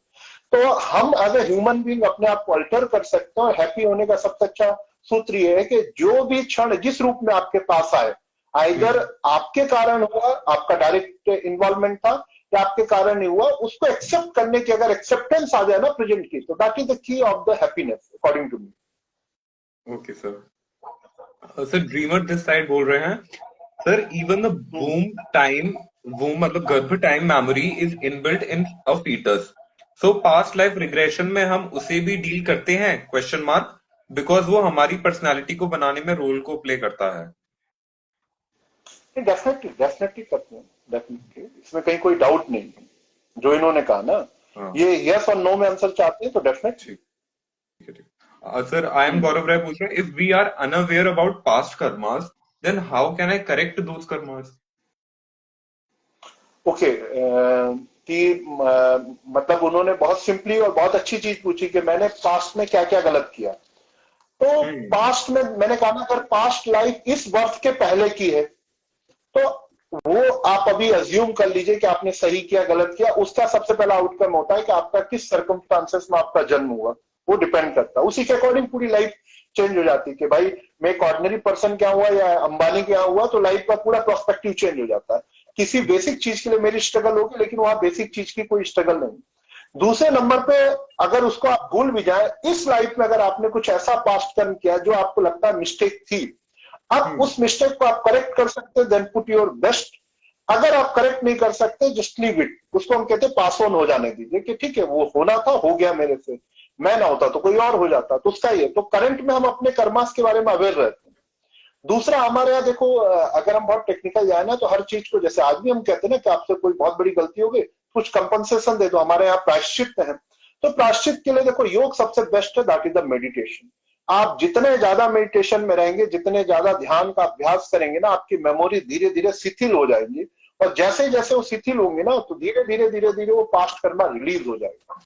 तो हम एज ए ह्यूमन बीइंग अपने आप को अल्टर कर सकते हैं। और हैप्पी होने का सबसे अच्छा सूत्र ये है कि जो भी क्षण जिस रूप में आपके पास आए, आइदर आपके कारण हुआ, आपका डायरेक्ट इन्वॉल्वमेंट था, या आपके कारण नहीं हुआ, उसको एक्सेप्ट करने की अगर एक्सेप्टेंस आ जाए ना प्रेजेंट की, तो that is the key of the happiness according to me. Okay sir. Sir dreamer this side बोल रहे हैं, सर इवन द बूम टाइम, बूम मतलब गर्भ time memory is inbuilt in a foetus, so past life regression में हम उसे भी डील करते हैं क्वेश्चन मार्क, बिकॉज वो हमारी पर्सनालिटी को बनाने में रोल को प्ले करता है। डेफिनेटली डेफिनेटली करते हैं, डेफिनेटली, इसमें कहीं कोई डाउट नहीं है जो इन्होंने कहा ना। हाँ ये यस और नो में आंसर चाहते हैं तो डेफिनेटली। ठीक है ठीक। सर आई एम गौरव राय पूछ रहे हैं, if we are unaware about past karmas then how can I correct those karmas? Okay, कि मतलब उन्होंने बहुत सिंपली और बहुत अच्छी चीज पूछी कि मैंने पास्ट में क्या क्या गलत किया। तो पास्ट में मैंने कहा ना, अगर पास्ट लाइफ इस बर्थ के पहले की है तो वो आप अभी अज्यूम कर लीजिए कि आपने सही किया गलत किया, उसका सबसे पहला आउटकम होता है कि आपका किस सर्कमस्टांसेस में आपका जन्म हुआ, वो डिपेंड करता है, उसी के अकॉर्डिंग पूरी लाइफ चेंज हो जाती है। कि भाई मैं एक ऑर्डिनरी पर्सन क्या हुआ या अंबानी क्या हुआ, तो लाइफ का पूरा पर्सपेक्टिव चेंज हो जाता है। किसी बेसिक चीज के लिए मेरी स्ट्रगल होगी, लेकिन वहां बेसिक चीज की कोई स्ट्रगल नहीं। दूसरे नंबर पे, अगर उसको आप भूल भी जाए, इस लाइफ में अगर आपने कुछ ऐसा पास्ट कर्म किया जो आपको लगता है मिस्टेक थी, अब उस मिस्टेक को आप करेक्ट कर सकते हैं, देन पुट योर बेस्ट। अगर आप करेक्ट नहीं कर सकते, जस्ट लीव इट, उसको हम कहते हैं पास ऑन हो जाने दीजिए, कि ठीक है वो होना था, हो गया मेरे से, मैं ना होता तो कोई और हो जाता, तो उसका ये। तो करंट में हम अपने कर्मास के बारे में अवेयर रहते हैं। दूसरा, हमारे यहाँ देखो, अगर हम बहुत टेक्निकल जाए ना, तो हर चीज को, जैसे आज भी हम कहते हैं ना कि आपसे कोई बहुत बड़ी गलती हो गई, कुछ कंपनसेशन दे दो, हमारे यहाँ प्रायश्चित है। तो प्रायश्चित के लिए देखो, योग सबसे बेस्ट है, दैट इज द मेडिटेशन। आप जितने ज्यादा मेडिटेशन में रहेंगे, जितने ज्यादा ध्यान का अभ्यास करेंगे ना, आपकी मेमोरी धीरे धीरे शिथिल हो जाएगी, और जैसे जैसे वो शिथिल होंगे ना, तो धीरे धीरे धीरे धीरे वो पास्ट कर्मा रिलीज हो जाएगा।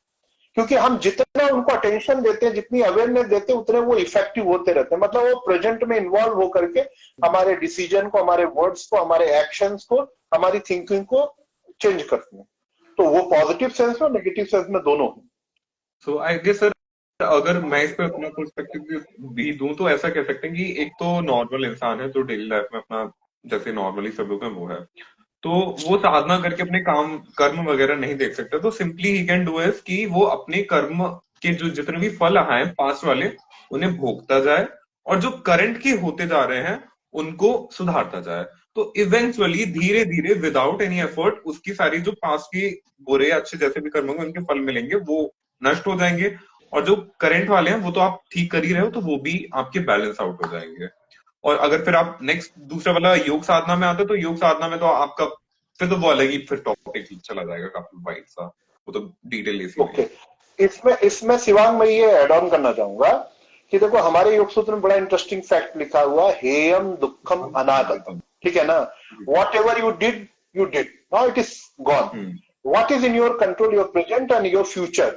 क्योंकि हम जितना उनको अटेंशन देते हैं, जितनी अवेयरनेस देते हैं, उतने वो इफेक्टिव होते रहते हैं। मतलब वो प्रेजेंट में इन्वॉल्व होकर के हमारे डिसीजन को, हमारे वर्ड्स को, हमारे एक्शंस को, हमारी थिंकिंग को चेंज करते हैं। तो वो पॉजिटिव सेंस में, नेगेटिव सेंस में, दोनों है। सो आई गेस सर, अगर मैं इस पे अपना पर्सपेक्टिव भी दूं तो ऐसा कह सकते हैं कि एक तो नॉर्मल इंसान है जो डेली लाइफ में अपना जैसे नॉर्मली सब लोग हैं वो है, तो वो साधना करके अपने काम कर्म वगैरह नहीं देख सकते, तो simply he can do is कि वो अपने कर्म के जो जितने भी फल आए पास्ट वाले उन्हें भोगता जाए, और जो करंट के होते जा रहे हैं उनको सुधारता जाए। तो इवेंचुअली धीरे धीरे विदाउट एनी एफर्ट उसकी सारी जो पास्ट की बुरे अच्छे जैसे भी कर्म होंगे उनके फल मिलेंगे, वो नष्ट हो जाएंगे, और जो करंट वाले हैं वो तो आप ठीक कर ही रहे हो, तो वो भी आपके बैलेंस आउट हो जाएंगे। और अगर फिर आप नेक्स्ट दूसरा वाला योग साधना में आते, तो योग साधना में तो आपका फिर तो वो अलग ही फिर टॉपिक चला जाएगा, काफी वाइड सा, वो तो डिटेल इसी में। ओके, इसमें इसमें शिवांग, मैं ये एड ऑन करना चाहूंगा कि देखो, हमारे योग सूत्र में बड़ा इंटरेस्टिंग फैक्ट लिखा हुआ, हेयम दुखम अनागतम, ठीक है ना। What ever you did now it is gone. What is in your control, your present and your future.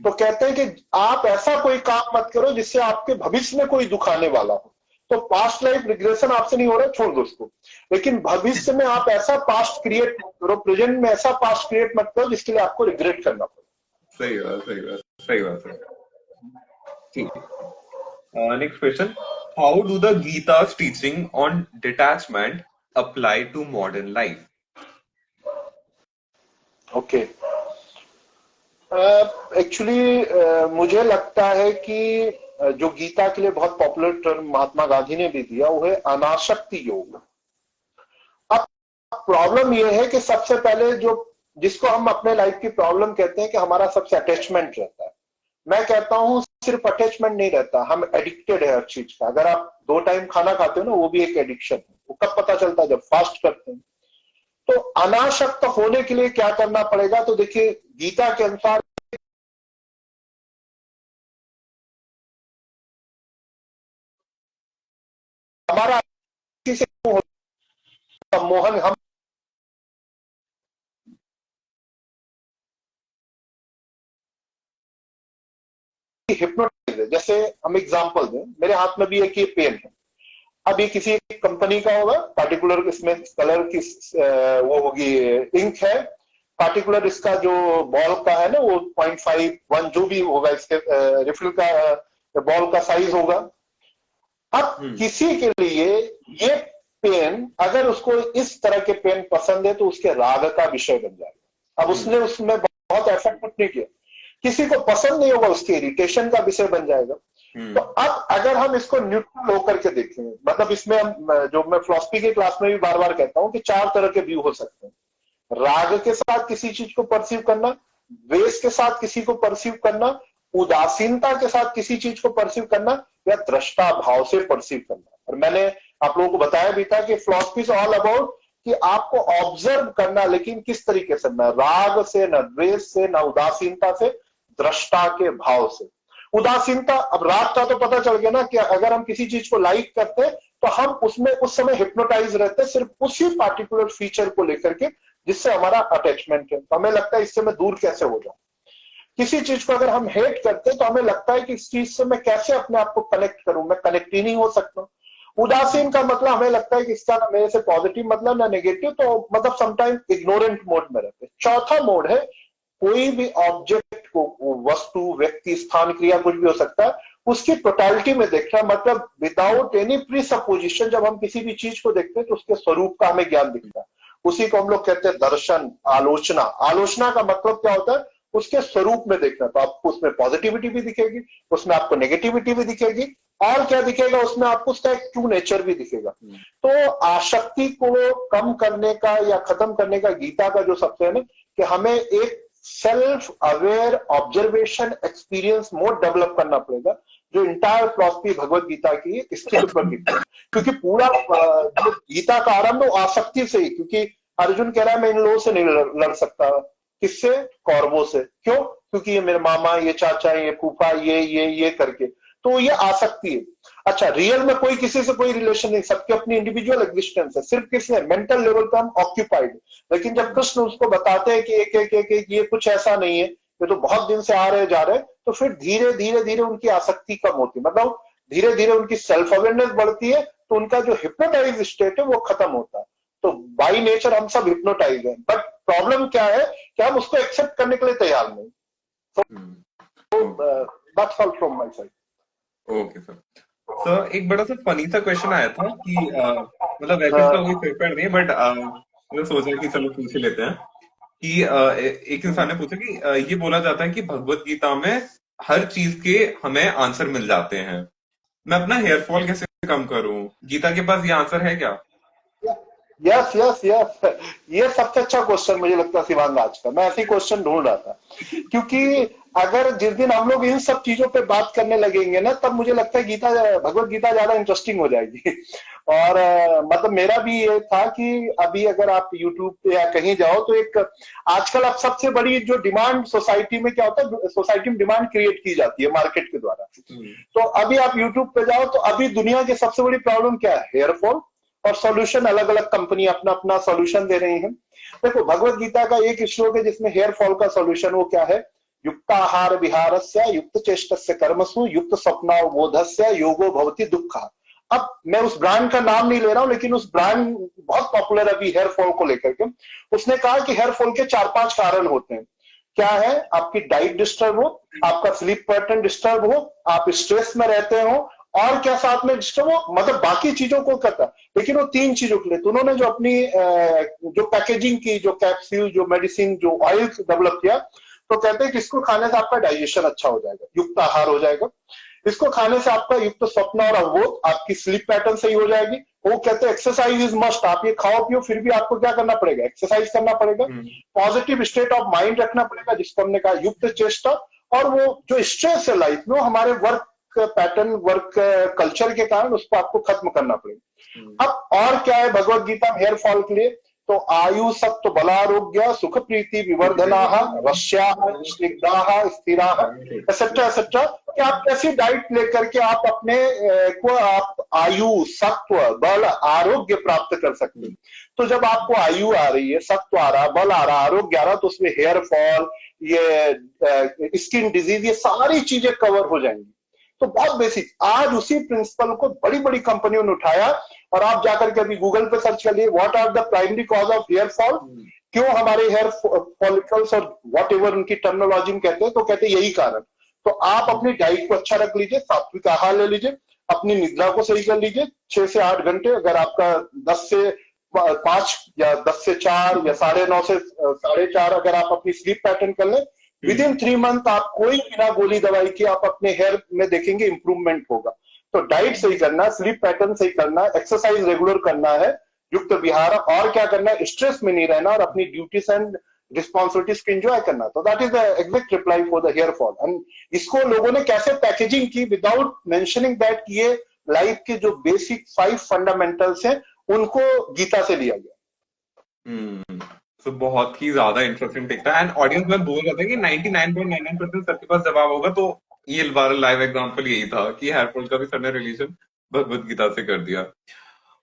तो कहते हैं कि आप ऐसा कोई काम मत करो जिससे आपके भविष्य में कोई दुख आने वाला हो। तो पास्ट लाइफ रिग्रेशन आपसे नहीं हो रहा, छोड़ दो उसको, लेकिन भविष्य में आप ऐसा पास्ट क्रिएट मत करो, प्रेजेंट में ऐसा पास्ट क्रिएट मत करो जिसके लिए आपको रिग्रेट करना पड़े। सही बात, सही बात, सही बात है। ठीक है, next question, how do the Gita's teaching on detachment apply to modern life? Okay, actually मुझे लगता है कि जो गीता के लिए बहुत पॉपुलर टर्म महात्मा गांधी ने भी दिया, वो है अनासक्ति योग। अब प्रॉब्लम ये है कि सबसे पहले जो, जिसको हम अपने लाइफ की प्रॉब्लम कहते हैं कि हमारा सबसे अटैचमेंट रहता है। मैं कहता हूं सिर्फ अटैचमेंट नहीं रहता, हम एडिक्टेड है हर चीज का। अगर आप 2 टाइम खाना खाते हो ना, वो भी एक एडिक्शन है। वो कब पता चलता है? जब फास्ट करते हैं। तो अनासक्त होने के लिए क्या करना पड़ेगा? तो देखिए, गीता के अनुसार हमारा किसी से मोहन, हम हिप्नोटाइज है। जैसे हम एग्जांपल दें, मेरे हाथ में भी एक ये पेन है। अब ये किसी कंपनी का होगा, पार्टिकुलर इसमें कलर की वो होगी, इंक है, पार्टिकुलर इसका जो बॉल का है ना, वो 0.51 जो भी होगा, इसके रिफिल का बॉल का साइज होगा। अब किसी के लिए ये पेन, अगर उसको इस तरह के पेन पसंद है तो उसके राग का विषय बन जाएगा। अब उसने उसमें बहुत एफर्ट नहीं किया, किसी को पसंद नहीं होगा, उसके इरिटेशन का विषय बन जाएगा। तो अब अगर हम इसको न्यूट्रल होकर के देखें, मतलब इसमें हम, जो मैं फिलॉसफी की क्लास में भी बार बार कहता हूं कि 4 तरह के व्यू हो सकते हैं। राग के साथ किसी चीज को परसीव करना, द्वेष के साथ किसी को परसीव करना, उदासीनता के साथ किसी चीज को परसीव करना, या दृष्टा भाव से परसीव करना। और मैंने आप लोगों को बताया भी था कि फिलॉसफी इज ऑल अबाउट कि आपको ऑब्जर्व करना, लेकिन किस तरीके से, न राग से, न द्वेष से, न उदासीनता से, दृष्टा के भाव से। उदासीनता, अब राग का तो पता चल गया ना कि अगर हम किसी चीज को लाइक करते हैं तो हम उसमें उस समय हिप्नोटाइज रहते हैं सिर्फ उसी पार्टिकुलर फीचर को लेकर के जिससे हमारा अटैचमेंट है। तो हमें लगता है इससे मैं दूर कैसे हो जाऊं। किसी चीज को अगर हम हेट करते हैं तो हमें लगता है कि इस चीज से मैं कैसे अपने आप को कनेक्ट करूं, मैं कनेक्ट ही नहीं हो सकता। उदासीन का मतलब हमें लगता है कि इसका ना मेरे से पॉजिटिव मतलब ना नेगेटिव, तो मतलब समटाइम इग्नोरेंट मोड में रहते हैं। चौथा मोड है, कोई भी ऑब्जेक्ट को, वस्तु, व्यक्ति, स्थान, क्रिया, कुछ भी हो सकता है, उसकी टोटलिटी में देखना, मतलब विदाउट एनी प्री सपोजिशन। जब हम किसी भी चीज को देखते हैं तो उसके स्वरूप का हमें ज्ञान दिखता है। उसी को हम लोग कहते हैं दर्शन, आलोचना। आलोचना का मतलब क्या होता है, उसके स्वरूप में देखना। तो आपको उसमें पॉजिटिविटी भी दिखेगी, उसमें आपको नेगेटिविटी भी दिखेगी, और क्या दिखेगा उसमें, आपको उसका एक ट्रू नेचर भी दिखेगा। तो आसक्ति को कम करने का या खत्म करने का गीता का जो सबसे है ना, कि हमें एक self aware observation experience mode develop करना पड़ेगा, जो इंटायर फिलॉसफी भगवत गीता की इसके ऊपर दिखता है। क्योंकि पूरा जो गीता का आरंभ वो आसक्ति से ही, क्योंकि अर्जुन कह रहा है मैं इन लोगों से नहीं लड़ सकता। किससे? कौरवों से। क्यों? क्योंकि ये मेरे मामा, ये चाचा, ये फूफा, ये करके, तो ये आसक्ति है। अच्छा, रियल में कोई किसी से कोई रिलेशन नहीं, सबकी अपनी इंडिविजुअल एग्जिस्टेंस है, सिर्फ किसने, मेंटल लेवल पे हम ऑक्यूपाइड। लेकिन जब कृष्ण उसको बताते हैं कि एक ये कुछ ऐसा नहीं है, ये तो बहुत दिन से आ रहे जा रहे, तो फिर धीरे धीरे धीरे उनकी आसक्ति कम होती है, मतलब धीरे धीरे उनकी सेल्फ अवेयरनेस बढ़ती है, तो उनका जो हिप्नोटाइज स्टेट है वो खत्म होता है। तो बाई नेचर हम सब हिप्नोटाइज हैं, बट प्रॉब्लम क्या है कि हम उसको एक्सेप्ट करने के लिए तैयार नहीं। That's all from my side. Okay sir. Sir एक बड़ा सा फनी सा क्वेश्चन आया था कि मतलब वैसे तो कोई प्रिपेयर नहीं, बट मैंने सोचा कि चलो पूछ ही लेते हैं कि एक इंसान ने पूछा कि ये बोला जाता है कि भगवत गीता में हर चीज के हमें आंसर मिल जाते हैं, मैं अपना हेयर फॉल कैसे कम करूं? गीता के पास ये आंसर है क्या? यस यस यस, ये सबसे अच्छा क्वेश्चन मुझे लगता है शिवांग आज का। मैं ऐसे ही क्वेश्चन ढूंढ रहा था, क्योंकि अगर जिस दिन हम लोग इन सब चीजों पे बात करने लगेंगे ना, तब मुझे लगता है गीता, भगवत गीता ज्यादा इंटरेस्टिंग हो जाएगी। और मतलब मेरा भी ये था कि अभी अगर आप यूट्यूब पे या कहीं जाओ तो एक आजकल अब सबसे बड़ी जो डिमांड सोसाइटी में क्या होता है, सोसाइटी में डिमांड क्रिएट की जाती है मार्केट के द्वारा। तो अभी आप यूट्यूब पे जाओ तो अभी दुनिया की सबसे बड़ी प्रॉब्लम क्या है? Hair fall. और सॉल्यूशन अलग अलग कंपनी अपना अपना सॉल्यूशन दे रही हैं। देखो, भगवत गीता का एक श्लोक है जिसमें हेयर फॉल का सॉल्यूशन वो क्या है, युक्ताहार विहारस्य युक्त चेष्टस्य कर्मसु युक्त स्वप्नावबोधस्य योगो भवति दुःखः। अब मैं उस ब्रांड का नाम नहीं ले रहा हूं, लेकिन उस ब्रांड बहुत पॉपुलर अभी हेयर फॉल को लेकर के। उसने कहा कि हेयर फॉल के 4-5 कारण होते हैं। क्या है? आपकी डाइट डिस्टर्ब हो, आपका स्लीप पैटर्न डिस्टर्ब हो, आप स्ट्रेस में रहते हो, और क्या साथ में डिस्टर्ब हो, मतलब बाकी चीजों को करता, लेकिन वो 3 चीजों के लिए। तो उन्होंने जो अपनी जो पैकेजिंग की, जो कैप्सूल, जो मेडिसिन, जो ऑयल डेवलप किया, तो कहते हैं कि इसको खाने से आपका डाइजेशन अच्छा हो जाएगा, युक्त आहार हो जाएगा। इसको खाने से आपका युक्त स्वप्न और अवबोध, आपकी स्लीप पैटर्न सही हो जाएगी। वो कहते हैं एक्सरसाइज इज मस्ट, आप ये खाओ पियो फिर भी आपको क्या करना पड़ेगा, एक्सरसाइज करना पड़ेगा। पॉजिटिव स्टेट ऑफ माइंड रखना पड़ेगा, जिसको हमने कहा युक्त चेष्टा। और वो जो स्ट्रेस है लाइफ में, हमारे वर्क पैटर्न, वर्क कल्चर के कारण उसको आपको खत्म करना पड़ेगा। अब और क्या है भगवत गीता हेयर फॉल के लिए? तो आयु सत्व बलारोग्य सुख प्रीति विवर्धना रस्या स्निग्धा स्थिरा एक्सेट्रा एक्सेट्रा। कि आप कैसी डाइट लेकर के आप अपने को आप आयु, सत्व, बल, आरोग्य प्राप्त कर सकते हैं। तो जब आपको आयु आ रही है, सत्व आ रहा, बल आ रहा, आरोग्य आ रहा, तो उसमें हेयर फॉल, ये स्किन डिजीज, ये सारी चीजें कवर हो जाएंगी। तो बहुत बेसिक, आज उसी प्रिंसिपल को बड़ी बड़ी कंपनियों ने उठाया। और आप जाकर के अभी गूगल पे सर्च करिए, what are the primary cause of hair fall, क्यों हमारे हेयर फॉलिकल्स, और व्हाट एवर उनकी टर्मिनोलॉजी में कहते हैं, तो कहते हैं यही कारण। तो आप अपनी डाइट को अच्छा रख लीजिए, सात्विक आहार ले लीजिए, अपनी निद्रा को सही कर लीजिए, 6 से 8 घंटे। अगर आपका 10 से 5 या 10 से 4 या 9:30 से 4:30 अगर आप अपनी स्लीप पैटर्न कर लें, विद इन 3 मंथ आप कोई बिना गोली दवाई के आप अपने हेयर में देखेंगे इंप्रूवमेंट होगा। तो डाइट सही करना, स्लीप पैटर्न सही करना, एक्सरसाइज रेगुलर करना है, युक्त विहार, और क्या करना है, स्ट्रेस में नहीं रहना और अपनी ड्यूटीज एंड रिस्पॉन्सिबिलिटीज को एंजॉय करना। तो that is the exact reply for the hair fall. And इसको लोगों ने कैसे पैकेजिंग की विदाउट मेंशनिंग दैट ये लाइफ के जो बेसिक 5 फंडामेंटल्स हैं उनको गीता से लिया गया। तो बहुत ही ज्यादा इंटरेस्टिंग टेक था। एंड ऑडियंस में बोल रहा था कि 99.99% सबके पास जवाब होगा। तो ये बार लाइव एग्जांपल यही था कि हेयर फॉल का भी सर ने रिलेशन भगवत गीता से कर दिया।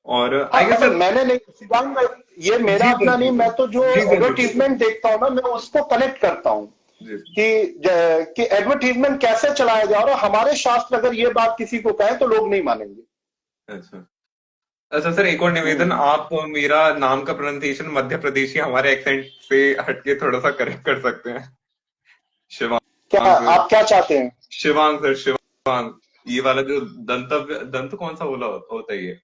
और आई गेस सर मैंने नहीं, शिवांग, ये मेरा अपना नहीं, मैं तो जो एडवर्टीजमेंट देखता हूँ ना, मैं उसको कनेक्ट करता हूँ कि एडवर्टीजमेंट कैसे चलाया जा रहा है। हमारे शास्त्र अगर ये बात किसी को कहें तो लोग नहीं मानेंगे। अच्छा सर, एक और निवेदन, आप मेरा नाम का प्रोनाउंसिएशन मध्य प्रदेशी हमारे एक्सेंट से हटके थोड़ा सा करेक्ट कर सकते हैं? शिवांग, क्या आप क्या चाहते हैं? शिवांग सर, शिवांग। ये वाला जो दंत कौन सा बोला होता है ये?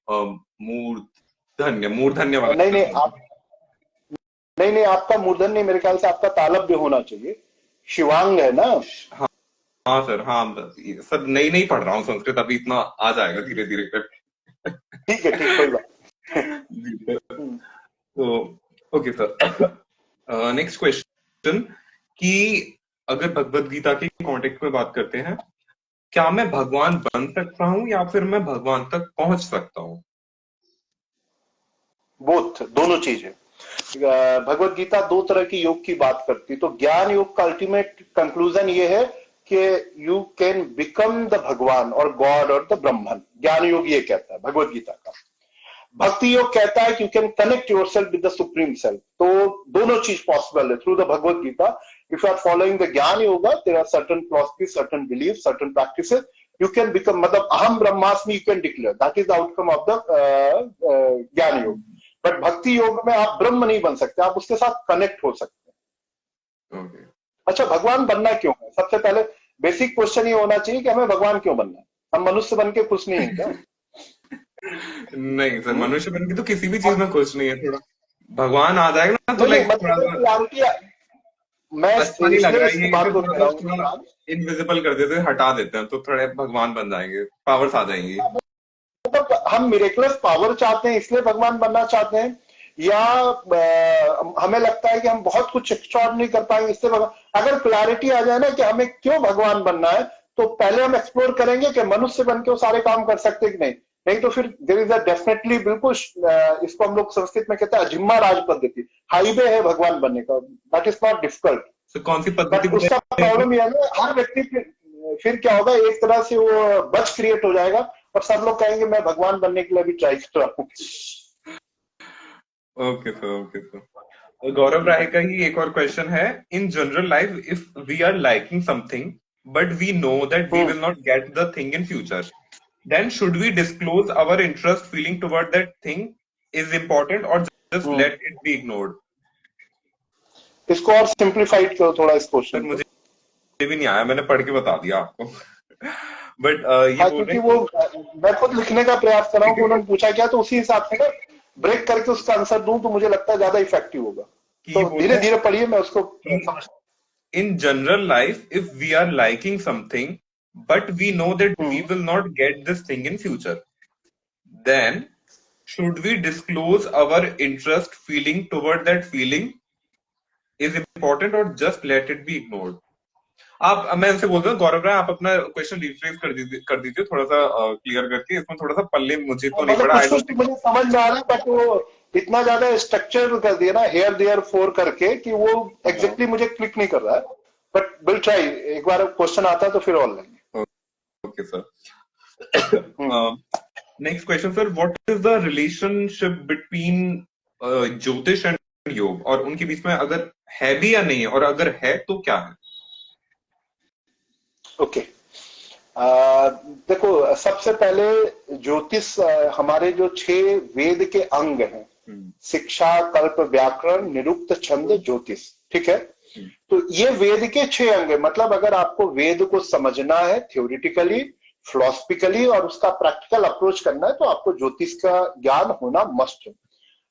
मूर्धन्य वाला। नहीं, आपका मूर्धन्य नहीं, मेरे ख्याल से आपका तालव्य होना चाहिए। शिवांग है ना? हाँ सर, हाँ सर, नहीं पढ़ रहा हूँ संस्कृत अभी, इतना आ जाएगा धीरे धीरे कर। ठीक है, कोई बात। तो ओके सर, नेक्स्ट क्वेश्चन कि अगर भगवत गीता के कॉन्टेक्स्ट में बात करते हैं, क्या मैं भगवान बन सकता हूँ या फिर मैं भगवान तक पहुंच सकता हूँ? बोथ, दोनों चीजें। भगवत गीता 2 तरह की योग की बात करती, तो ज्ञान योग का अल्टीमेट कंक्लूजन ये है कि यू कैन बिकम द भगवान और गॉड और द ब्रह्मन। ज्ञान योग ये कहता है भगवत गीता का। भक्ति योग कहता है कि you can connect yourself with the supreme self. तो दोनों चीज पॉसिबल है through the Bhagavad Gita. If you are following the jnana yoga, there are certain philosophy, certain belief, certain practices, you can become, मतलब अहम ब्रह्मास्मि you can declare, that is the outcome of the jnana yog. But भक्ति योग में आप ब्रह्म नहीं बन सकते, आप उसके साथ कनेक्ट हो सकते हैं। अच्छा, भगवान बनना क्यों है? सबसे पहले बेसिक क्वेश्चन ये होना चाहिए कि हमें भगवान क्यों बनना है? हम मनुष्य बन के खुश नहीं है क्या? नहीं सर, मनुष्य बन के तो किसी भी चीज में खुश नहीं है। थोड़ा भगवान आ जाएगा ना तो लाइक मैं अच्छा नहीं लग रहा है, ये इनविजिबल कर देते हैं, हटा देते हैं तो थोड़े भगवान बन जाएंगे, पावर्स आ जाएंगी। मतलब हम मिरेकलस पावर चाहते हैं इसलिए भगवान बनना चाहते हैं, या हमें लगता है कि हम बहुत कुछ एक्स्ट्राऑर्डिनरी कर पाएंगे इससे भगवान? अगर क्लैरिटी आ जाए ना कि हमें क्यों भगवान बनना है, तो पहले हम एक्सप्लोर करेंगे कि मनुष्य बन के वो सारे काम कर सकते कि नहीं तो फिर देयर इज अ डेफिनेटली, बिल्कुल, इसको हम लोग संस्कृत में कहते हैं अजिम्मा राज पद्धति, हाईवे है भगवान बनने का। That is not difficult. कौन सी पद्धति? उसका प्रॉब्लम यह है ना, हर व्यक्ति फिर क्या होगा, एक तरह से वो बच क्रिएट हो जाएगा और सब लोग कहेंगे मैं भगवान बनने के लिए भी ट्राई कर रहा हूँ। Okay sir. गौरव राय का ही एक और क्वेश्चन है, in general life if we are liking something but we know that we will not get the thing in future, then should we disclose our interest feeling toward that thing is important or just let it be ignored? इसको और simplified करो थोड़ा इस question. मुझे भी नहीं आया, मैंने पढ़ के बता दिया आपको। बट ये क्योंकि वो मैं खुद लिखने का प्रयास कर रहा हूँ कि उन्होंने पूछा क्या, तो उसी हिसाब से ब्रेक करके उसका आंसर दूं तो मुझे लगता है ज्यादा इफेक्टिव होगा। तो धीरे धीरे पढ़िए, मैं उसको। In general life if we are liking something but we know that we will not get this thing in future, then should we disclose our interest feeling toward that feeling is important or just let it be ignored? आप, मैं उनसे बोल रहा हूँ गौरव राय, आप अपना question refresh कर दीजिए थोड़ा सा क्लियर करके। इसमें थोड़ा सा पल्ले मुझे तो नहीं पड़ा, मुझे समझ में आ रहा है, बट वो इतना ज्यादा स्ट्रक्चर कर दिया ना हेयर देयर फोर करके कि वो एग्जैक्टली मुझे क्लिक नहीं कर रहा है। बट विल ट्राई, एक बार क्वेश्चन आता है तो फिर online. Okay, sir. Next question, sir. What is the relationship between ज्योतिष एंड योग, और उनके बीच में अगर है भी या नहीं है, और अगर है तो क्या है? ओके, देखो, सबसे पहले ज्योतिष हमारे जो 6 वेद के अंग हैं, शिक्षा, कल्प, व्याकरण, निरुक्त, छंद, ज्योतिष, ठीक है? तो ये वेद के 6 अंग है। मतलब अगर आपको वेद को समझना है थ्योरिटिकली, फिलोसफिकली और उसका प्रैक्टिकल अप्रोच करना है तो आपको ज्योतिष का ज्ञान होना मस्ट है।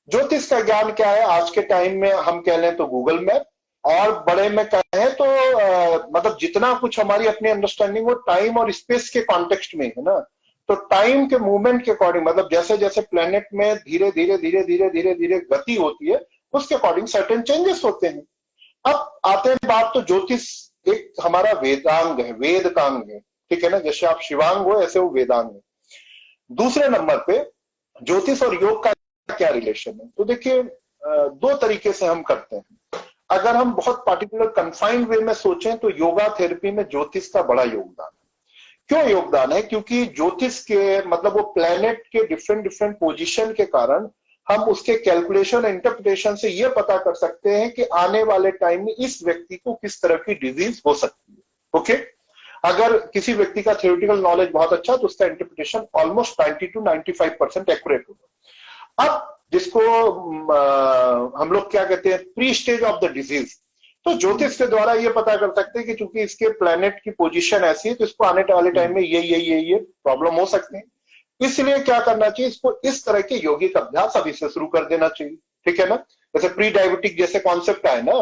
ज्योतिष का ज्ञान क्या है आज के टाइम में, हम कह लें तो गूगल मैप, और बड़े में कहें तो मतलब जितना कुछ हमारी अपनी अंडरस्टैंडिंग हो टाइम और स्पेस के कॉन्टेक्स्ट में है ना, तो टाइम के मूवमेंट के अकॉर्डिंग, मतलब जैसे जैसे प्लेनेट में धीरे धीरे धीरे धीरे धीरे धीरे गति होती है उसके अकॉर्डिंग सर्टेन चेंजेस होते हैं। अब आते हैं बात, तो ज्योतिष एक हमारा वेदांग है, वेद का अंग है, ठीक है ना, जैसे आप शिवांग हो ऐसे वो वेदांग है। दूसरे नंबर पे ज्योतिष और योग का क्या रिलेशन है, तो देखिए दो तरीके से हम करते हैं। अगर हम बहुत पार्टिकुलर कन्फाइंड वे में सोचें तो योगा थेरेपी में ज्योतिष का बड़ा योगदान है। क्यों योगदान है? क्योंकि ज्योतिष के मतलब वो प्लेनेट के डिफरेंट डिफरेंट पोजीशन के कारण हम उसके कैलकुलेशन इंटरप्रिटेशन से ये पता कर सकते हैं कि आने वाले टाइम में इस व्यक्ति को किस तरह की डिजीज हो सकती है। ओके, अगर किसी व्यक्ति का थ्योरेटिकल नॉलेज बहुत अच्छा तो उसका इंटरप्रिटेशन ऑलमोस्ट 90 to 95% एक्यूरेट होगा। अब जिसको हम लोग क्या कहते हैं, pre stage of the disease, तो ज्योतिष के द्वारा ये पता कर सकते हैं कि चूंकि इसके प्लेनेट की पोजीशन ऐसी है तो इसको आने वाले टाइम में ये प्रॉब्लम हो सकते हैं। इसलिए क्या करना चाहिए, इसको इस तरह के यौगिक अभ्यास अभी से शुरू कर देना चाहिए, ठीक है ना, जैसे प्री डायबिटिक जैसे कॉन्सेप्ट है ना,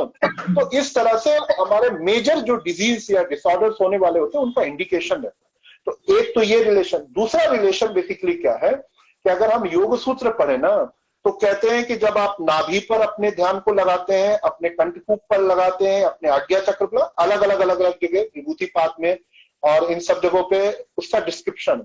तो इस तरह से हमारे मेजर जो डिजीज या डिसऑर्डर्स होने वाले होते हैं उनका इंडिकेशन रहता है। तो एक तो ये रिलेशन। दूसरा रिलेशन बेसिकली क्या है कि अगर हम योग सूत्र पढ़े ना तो कहते हैं कि जब आप नाभि पर अपने ध्यान को लगाते हैं, अपने कंठकूप पर लगाते हैं, अपने आज्ञा चक्र पर, अलग अलग जगह विभूति पात में और इन सब जगहों पे उसका डिस्क्रिप्शन,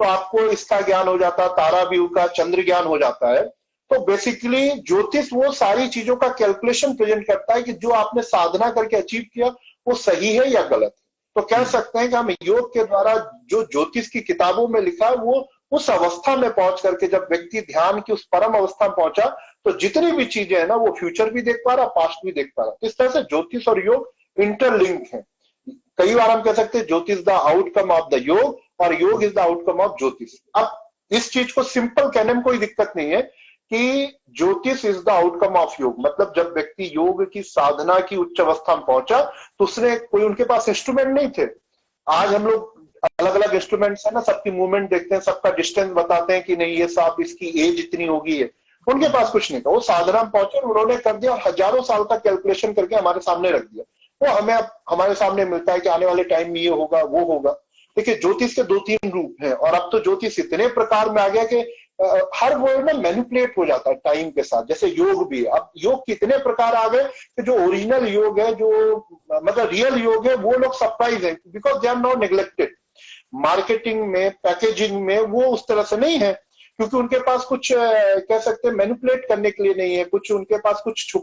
तो आपको इसका ज्ञान हो जाता है, तारा व्यू का, चंद्र ज्ञान हो जाता है। तो बेसिकली ज्योतिष वो सारी चीजों का कैलकुलेशन प्रेजेंट करता है कि जो आपने साधना करके अचीव किया वो सही है या गलत है। तो कह सकते हैं कि हम योग के द्वारा जो ज्योतिष की किताबों में लिखा है वो उस अवस्था में पहुंच करके, जब व्यक्ति ध्यान की उस परम अवस्था में पहुंचा तो जितनी भी चीजें है ना वो फ्यूचर भी देख पा रहा, पास्ट भी देख पा रहा। इस तरह से ज्योतिष और योग इंटरलिंक है। कई बार हम कह सकते हैं ज्योतिष द आउटकम ऑफ द योग और योग इज द आउटकम ऑफ ज्योतिष। अब इस चीज को सिंपल कहने में कोई दिक्कत नहीं है कि ज्योतिष इज द आउटकम ऑफ योग, मतलब जब व्यक्ति योग की साधना की उच्च अवस्था में पहुंचा तो उसने कोई, उनके पास इंस्ट्रूमेंट नहीं थे। आज हम लोग अलग अलग इंस्ट्रूमेंट्स है ना, सबकी मूवमेंट देखते हैं, सबका डिस्टेंस बताते हैं कि नहीं ये साहब इसकी एज इतनी होगी है, उनके पास कुछ नहीं था। वो साधना में पहुंचे, उन्होंने कर दिया और हजारों साल तक कैलकुलेशन करके हमारे सामने रख दिया। वो हमें अब हमारे सामने मिलता है कि आने वाले टाइम में ये होगा वो होगा। देखिए ज्योतिष के 2-3 रूप हैं और अब तो ज्योतिष इतने प्रकार में आ गया कि हर वर्ड में मैनिपुलेट हो जाता है टाइम के साथ। जैसे योग भी है, अब योग कितने प्रकार आ गए कि जो ओरिजिनल योग है, जो मतलब रियल योग है, वो लोग सरप्राइज है because they are not neglected. Marketing में, पैकेजिंग में वो उस तरह से नहीं है क्योंकि उनके पास कुछ कह सकते हैं मैनिपुलेट करने के लिए नहीं है, कुछ उनके पास कुछ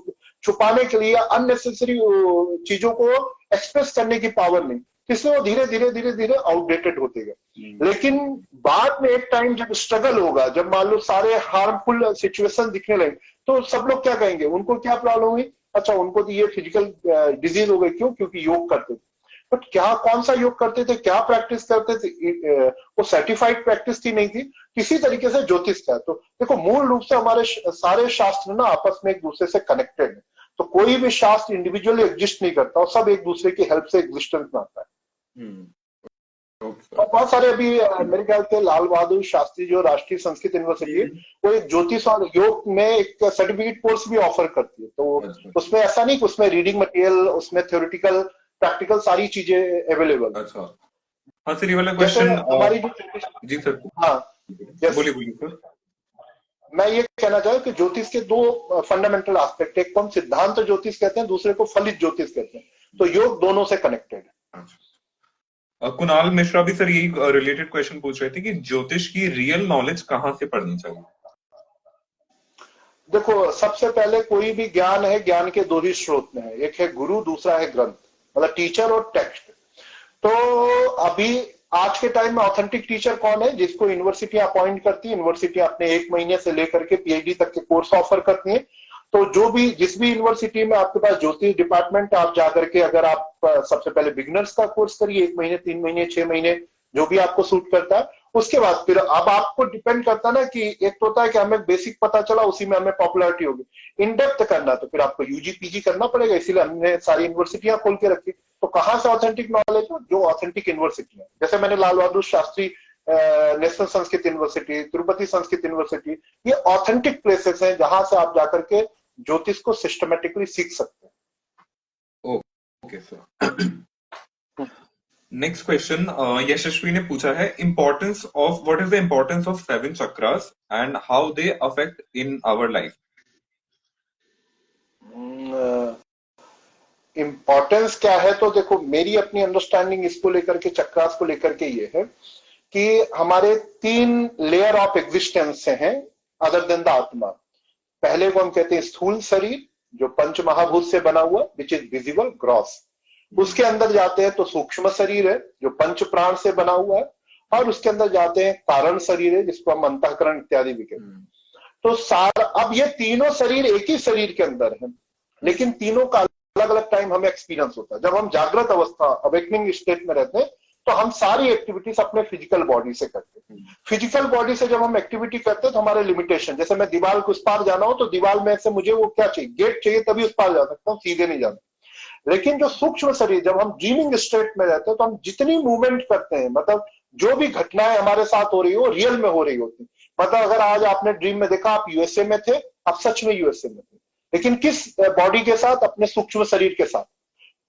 छुपाने के लिए, अननेसेसरी चीजों को एक्सप्रेस करने की पावर नहीं, इसलिए वो धीरे धीरे धीरे धीरे आउटडेटेड होते गए। लेकिन बाद में एक टाइम जब स्ट्रगल होगा, जब मान लो सारे हार्मफुल सिचुएशन दिखने लगे तो सब लोग क्या कहेंगे, उनको क्या प्रॉब्लम हुई, अच्छा उनको तो ये फिजिकल डिजीज हो गई, क्यों? क्योंकि योग करते थे। बट क्या, कौन सा योग करते थे, क्या प्रैक्टिस करते थे, वो सर्टिफाइड प्रैक्टिस थी, नहीं थी। किसी तरीके से ज्योतिष था। तो देखो मूल रूप से हमारे सारे शास्त्र ना आपस में एक दूसरे से कनेक्टेड है। तो कोई भी शास्त्र इंडिविजुअली एग्जिस्ट नहीं करता और सब एक दूसरे की हेल्प से एग्जिस्टेंस में आता है। और बहुत सारे अभी मेरे ख्याल से लाल बहादुर शास्त्री जो राष्ट्रीय संस्कृत यूनिवर्सिटी है वो एक ज्योतिष और योग में एक सर्टिफिकेट कोर्स भी ऑफर करती है। तो उसमें ऐसा नहीं कि उसमें रीडिंग मटेरियल, उसमें थ्योरेटिकल प्रैक्टिकल सारी चीजें अवेलेबल। अच्छा हाँ सर, ये वाला क्वेश्चन हमारी जो, जी सर, हाँ बोलिए बोलिए सर। मैं ये कहना चाहूँ कि ज्योतिष के 2 फंडामेंटल एस्पेक्ट, एक को हम सिद्धांत ज्योतिष कहते हैं, दूसरे को फलित ज्योतिष कहते हैं। तो योग दोनों से कनेक्टेड है। कुणाल मिश्रा भी सर यही रिलेटेड क्वेश्चन पूछ रहे थे कि ज्योतिष की रियल नॉलेज कहाँ से पढ़नी चाहिए। देखो सबसे पहले कोई भी ज्ञान है, ज्ञान के 2 ही स्रोत में है, एक है गुरु, दूसरा है ग्रंथ, मतलब टीचर और टेक्स्ट। तो अभी आज के टाइम में ऑथेंटिक टीचर कौन है, जिसको यूनिवर्सिटी अपॉइंट करती है। यूनिवर्सिटी अपने 1 महीने से लेकर के पीएचडी तक के कोर्स ऑफर करती है। तो जो भी, जिस भी यूनिवर्सिटी में आपके पास ज्योतिष डिपार्टमेंट, आप जाकर के अगर आप सबसे पहले बिगिनर्स का कोर्स करिए, 1 महीने, 3 महीने, 6 महीने, जो भी आपको सूट करता है। उसके बाद फिर अब आपको डिपेंड करता है ना कि एक तो होता है कि हमें बेसिक पता चला, उसी में हमें पॉपुलैरिटी होगी। इन डेप्थ करना तो फिर आपको यूजी पीजी करना पड़ेगा, इसीलिए हमने सारी यूनिवर्सिटियां खोल के रखी। तो कहाँ से ऑथेंटिक नॉलेज हो? जो ऑथेंटिक यूनिवर्सिटी है, जैसे मैंने Lal Bahadur Shastri national Sanskrit university, Tirupati Sanskrit university, ये ऑथेंटिक प्लेसेस हैं जहां से आप जाकर के ज्योतिष को सिस्टमेटिकली सीख सकते हैं। Okay sir. Next question Yashasvi ने पूछा है, importance of what is the importance of 7 chakras and how they affect in our life? Importance क्या है, तो देखो मेरी अपनी अंडरस्टैंडिंग इसको लेकर के, चक्रास को लेकर के ये है कि हमारे 3 लेयर ऑफ एग्जिस्टेंस हैं अदर देन द आत्मा। पहले को हम कहते हैं स्थूल शरीर, जो पंच महाभूत से बना हुआ, विच इज विजिबल ग्रॉस। उसके अंदर जाते हैं तो सूक्ष्म शरीर है, जो पंच प्राण से बना हुआ है, और उसके अंदर जाते हैं कारण शरीर है, जिसको हम अंतःकरण इत्यादि भी कहते हैं। तो अब ये तीनों शरीर एक ही शरीर के अंदर है, लेकिन तीनों का अलग अलग टाइम हमें एक्सपीरियंस होता है। जब हम जागृत अवस्था, अवेकनिंग स्टेट में रहते हैं, तो हम सारी एक्टिविटीज अपने फिजिकल बॉडी से करते हैं। फिजिकल बॉडी से जब हम एक्टिविटी करते हैं तो हमारे लिमिटेशन, जैसे मैं दीवार के उस पार जाना हो तो दीवार में से मुझे वो क्या चाहिए, गेट चाहिए, तभी उस पार जा सकता हूँ, सीधे नहीं जाना। लेकिन जो सूक्ष्म शरीर, जब हम ड्रीमिंग स्टेट में रहते हैं, तो हम जितनी मूवमेंट करते हैं, मतलब जो भी घटनाएं हमारे साथ हो रही हो, रियल में हो रही होती। मतलब अगर आज आपने ड्रीम में देखा आप यूएसए में थे, आप सच में यूएसए में थे, लेकिन किस बॉडी के साथ? अपने सूक्ष्म शरीर के साथ।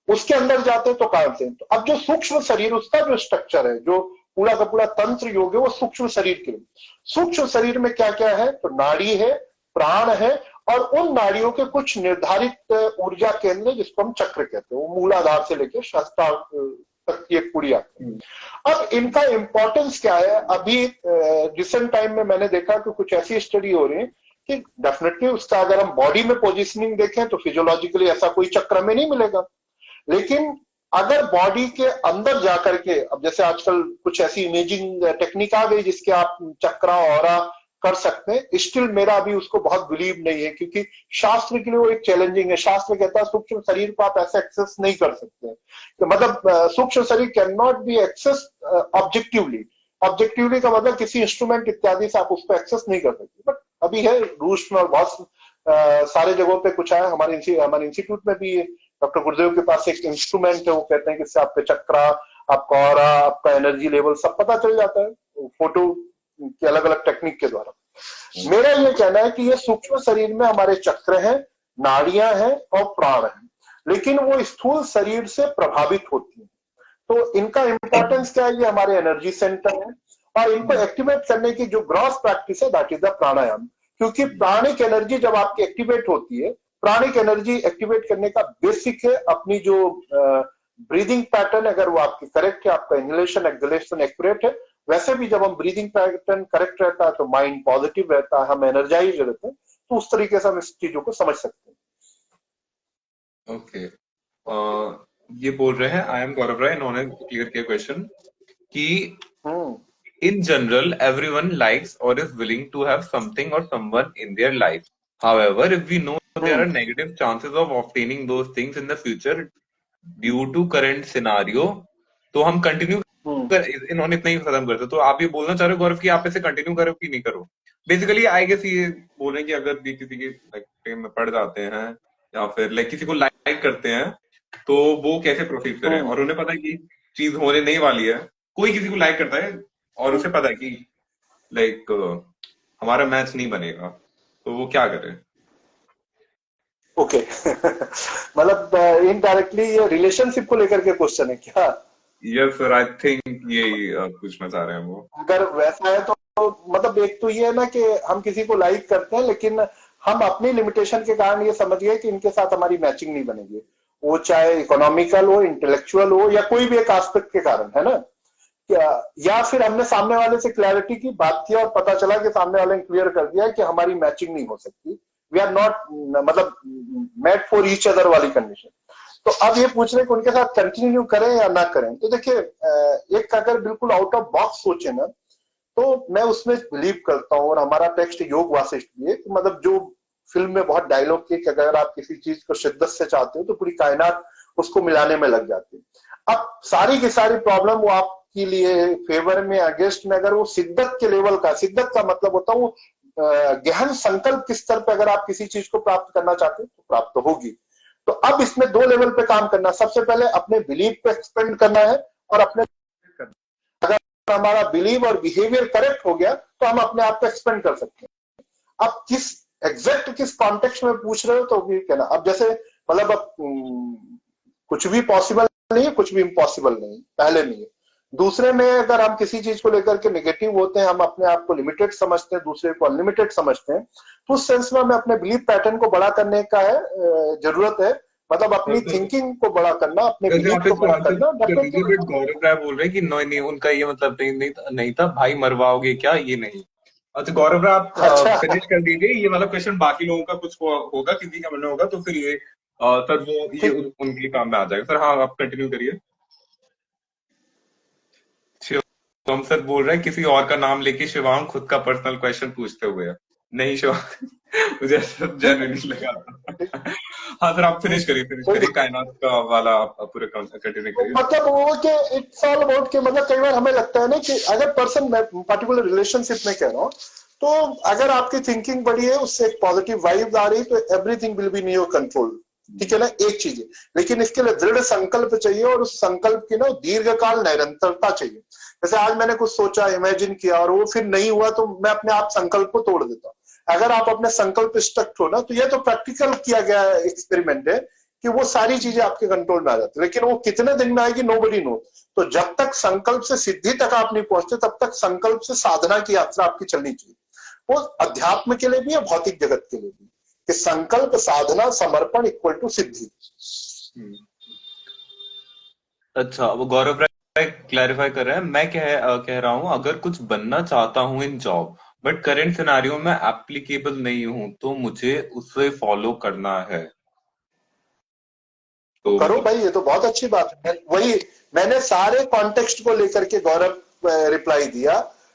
उसके अंदर जाते तो कारण से। तो अब जो सूक्ष्म शरीर, उसका जो स्ट्रक्चर है, जो पूरा का पूरा तंत्र योग है, वो सूक्ष्म शरीर के लिए। सूक्ष्म शरीर में क्या क्या है? तो नाड़ी है, प्राण है, और उन नाड़ियों के कुछ निर्धारित ऊर्जा केंद्र, जिसको हम चक्र कहते हैं, वो मूलाधार से लेकर सहस्त्रार तक की एक पूरी आती है। अब इनका इंपॉर्टेंस क्या है? अभी रिसेंट टाइम में मैंने देखा कि कुछ ऐसी स्टडी हो रही है कि डेफिनेटली उसका अगर हम बॉडी में पोजिशनिंग देखें तो फिजियोलॉजिकली ऐसा कोई चक्र में नहीं मिलेगा, लेकिन अगर बॉडी के अंदर जाकर के, अब जैसे आजकल कुछ ऐसी इमेजिंग टेक्निक आ गई जिसके आप चक्रा ऑरा कर सकते हैं, स्टिल मेरा अभी उसको बहुत बिलीव नहीं है, क्योंकि शास्त्र के लिए वो एक चैलेंजिंग है। शास्त्र कहता है सूक्ष्म शरीर को आप ऐसे एक्सेस नहीं कर सकते, तो मतलब सूक्ष्म शरीर can not be access objectively. Objectively का मतलब किसी इंस्ट्रूमेंट इत्यादि से आप उसको एक्सेस नहीं कर सकते, बट अभी है रूस में और बहुत सारे जगहों पे कुछ है। हमारे इंस्टीट्यूट में भी डॉक्टर गुरुदेव के पास एक इंस्ट्रूमेंट है, वो कहते हैं कि इससे आपके चक्रा, आपका ऑरा, आपका एनर्जी लेवल सब पता चल जाता है, फोटो के अलग अलग टेक्निक के द्वारा। मेरा ये कहना है कि ये सूक्ष्म शरीर में हमारे चक्र हैं, नाड़ियां हैं और प्राण हैं, लेकिन वो स्थूल शरीर से प्रभावित होती हैं। तो इनका इंपॉर्टेंस क्या है? ये हमारे एनर्जी सेंटर है, और इनको एक्टिवेट करने की जो ग्रॉस प्रैक्टिस है, दैट इज द प्राणायाम। क्योंकि प्राणिक एनर्जी जब आपकी एक्टिवेट होती है, प्राणिक एनर्जी एक्टिवेट करने का बेसिक है अपनी जो ब्रीदिंग पैटर्न, अगर वो आपकी करेक्ट है, आपका इनहेलेशन एक्सहेलेशन एक्यूरेट है, वैसे भी जब हम ब्रीदिंग पैटर्न करेक्ट रहता है तो माइंड पॉजिटिव रहता है, हम एनर्जाइज रहते हैं। तो उस तरीके से हम इस चीजों को समझ सकते हैं। ओके, ये बोल रहे हैं, आई एम गौरव राय, इन्होंने क्लियर किया क्वेश्चन कि in general everyone likes or is willing to have something or someone in their life. However, if we know there are negative chances of obtaining those things in the future due to current scenario, तो हम continue इन्होंने इतना ही खत्म करते। तो आप ये बोलना चाह रहे हो गौरव कि आप इसे कंटिन्यू करो कि नहीं करो? बेसिकली आई गेस ये बोल रहे हैं कि अगर भी किसी के लाइक में पड़ जाते हैं या फिर लाइक किसी को लाइक करते हैं तो वो कैसे प्रोसीड करें, और उन्हें पता है कि चीज होने नहीं वाली है, कोई किसी को लाइक करता है और उसे पता है कि लाइक हमारा मैच नहीं बनेगा, तो वो क्या करे? ओके मतलब इनडायरेक्टली ये रिलेशनशिप को लेकर के क्वेश्चन है क्या? यस सर, आई थिंक ये पूछना चाह रहे हैं वो। अगर वैसा है तो मतलब एक तो ये है ना कि हम किसी को लाइक करते हैं, लेकिन हम अपनी लिमिटेशन के कारण ये समझ गए कि इनके साथ हमारी मैचिंग नहीं बनेगी, वो चाहे इकोनॉमिकल हो, इंटेलेक्चुअल हो, या कोई भी एक एस्पेक्ट के कारण, है ना। या फिर हमने सामने वाले से क्लैरिटी की बात किया और पता चला कि सामने वाले ने क्लियर कर दिया कि हमारी मैचिंग नहीं हो सकती, वी आर नॉट मतलब मेट फॉर ईच अदर वाली कंडीशन। तो अब ये पूछ रहे कि उनके साथ कंटिन्यू करें या ना करें। तो देखिए, एक अगर बिल्कुल आउट ऑफ बॉक्स सोचे ना, तो मैं उसमें बिलीव करता हूँ, और हमारा टेक्स्ट योग वासिष्ठ भी है, मतलब जो फिल्म में बहुत डायलॉग किए कि अगर आप किसी चीज को शिद्दत से चाहते हो तो पूरी कायनात उसको मिलाने में लग जाती है। अब सारी की सारी प्रॉब्लम वो आपके लिए फेवर में, अगेंस्ट में, अगर वो शिद्दत के लेवल का, शिद्दत का मतलब होता है वो गहन संकल्प किस स्तर पर, अगर आप किसी चीज को प्राप्त करना चाहते हैं तो प्राप्त होगी। तो अब इसमें दो लेवल पे काम करना, सबसे पहले अपने बिलीव को एक्सपेंड करना है और अपने अगर हमारा बिलीव और बिहेवियर करेक्ट हो गया तो हम अपने आप को एक्सपेंड कर सकते हैं। अब किस एग्जैक्ट किस कॉन्टेक्स्ट में पूछ रहे हो तो भी कहना, अब जैसे मतलब अब कुछ भी पॉसिबल नहीं है, कुछ भी इम्पॉसिबल नहीं, पहले नहीं है। दूसरे में अगर हम किसी चीज को लेकर के नेगेटिव होते हैं, हम अपने आप को लिमिटेड समझते हैं, दूसरे को अनलिमिटेड समझते हैं, तो उस सेंस में हमें अपने बिलीव पैटर्न को बड़ा करने का है जरूरत है, मतलब अपनी थिंकिंग को बड़ा करना, अपने बिलीव को बड़ा करना। गौरव राय बोल रहे हैं कि नहीं नहीं, उनका ये मतलब नहीं था भाई मरवाओगे क्या, ये नहीं। अच्छा गौरव राय आप फिनिश कर दीजिए, ये वाला क्वेश्चन बाकी लोगों का कुछ होगा, किसी का मन होगा तो फिर ये सर वो ये उनके काम में आ जाएगा। सर हाँ आप कंटिन्यू करिए। शिवम सर बोल रहे हैं किसी और का नाम लेके शिवांग खुद का पर्सनल क्वेश्चन पूछते हुए। नहीं शिवांग मुझे जेन्युइनली लगा। हाँ सर आप फिनिश करिए कायनात का वाला पूरे कंटिन्यू करिए। मतलब वो कि इट्स ऑल अबाउट कि मतलब कई बार हमें लगता है ना कि अगर पर्सन, मैं पर्टिकुलर रिलेशनशिप में कह रहा हूँ, तो अगर आपकी थिंकिंग बड़ी है, उससे एक पॉजिटिव वाइब आ रही, तो everything will be in your control, ठीक है ना, एक चीज है। लेकिन इसके लिए दृढ़ संकल्प चाहिए और उस संकल्प की ना दीर्घकाल निरंतरता चाहिए। जैसे आज मैंने कुछ सोचा, इमेजिन किया और वो फिर नहीं हुआ, तो मैं अपने आप संकल्प को तोड़ देता हूँ। अगर आप अपने संकल्प स्टक हो ना, तो यह तो प्रैक्टिकल किया गया एक्सपेरिमेंट है कि वो सारी चीजें आपके कंट्रोल में आ जाती है, लेकिन वो कितने दिन में आएगी नोबडी नो। तो जब तक संकल्प से सिद्धि तक आप नहीं पहुंचते, तब तक संकल्प से साधना की यात्रा आपकी चलनी चाहिए। वो अध्यात्म के लिए भी है, भौतिक जगत के लिए भी, कि संकल्प, साधना, समर्पण इक्वल टू सिद्धि। अच्छा वो गौरव राय क्लैरिफाई कर रहे हैं, मैं कह रहा हूँ अगर कुछ बनना चाहता हूँ इन जॉब, बट करंट सिनेरियो में एप्लीकेबल नहीं हूँ, तो मुझे उसे फॉलो करना है। तो करो भाई, ये तो बहुत अच्छी बात है। वही मैंने सारे कॉन्टेक्स्ट को लेकर के गौरव रिप्लाई दिया।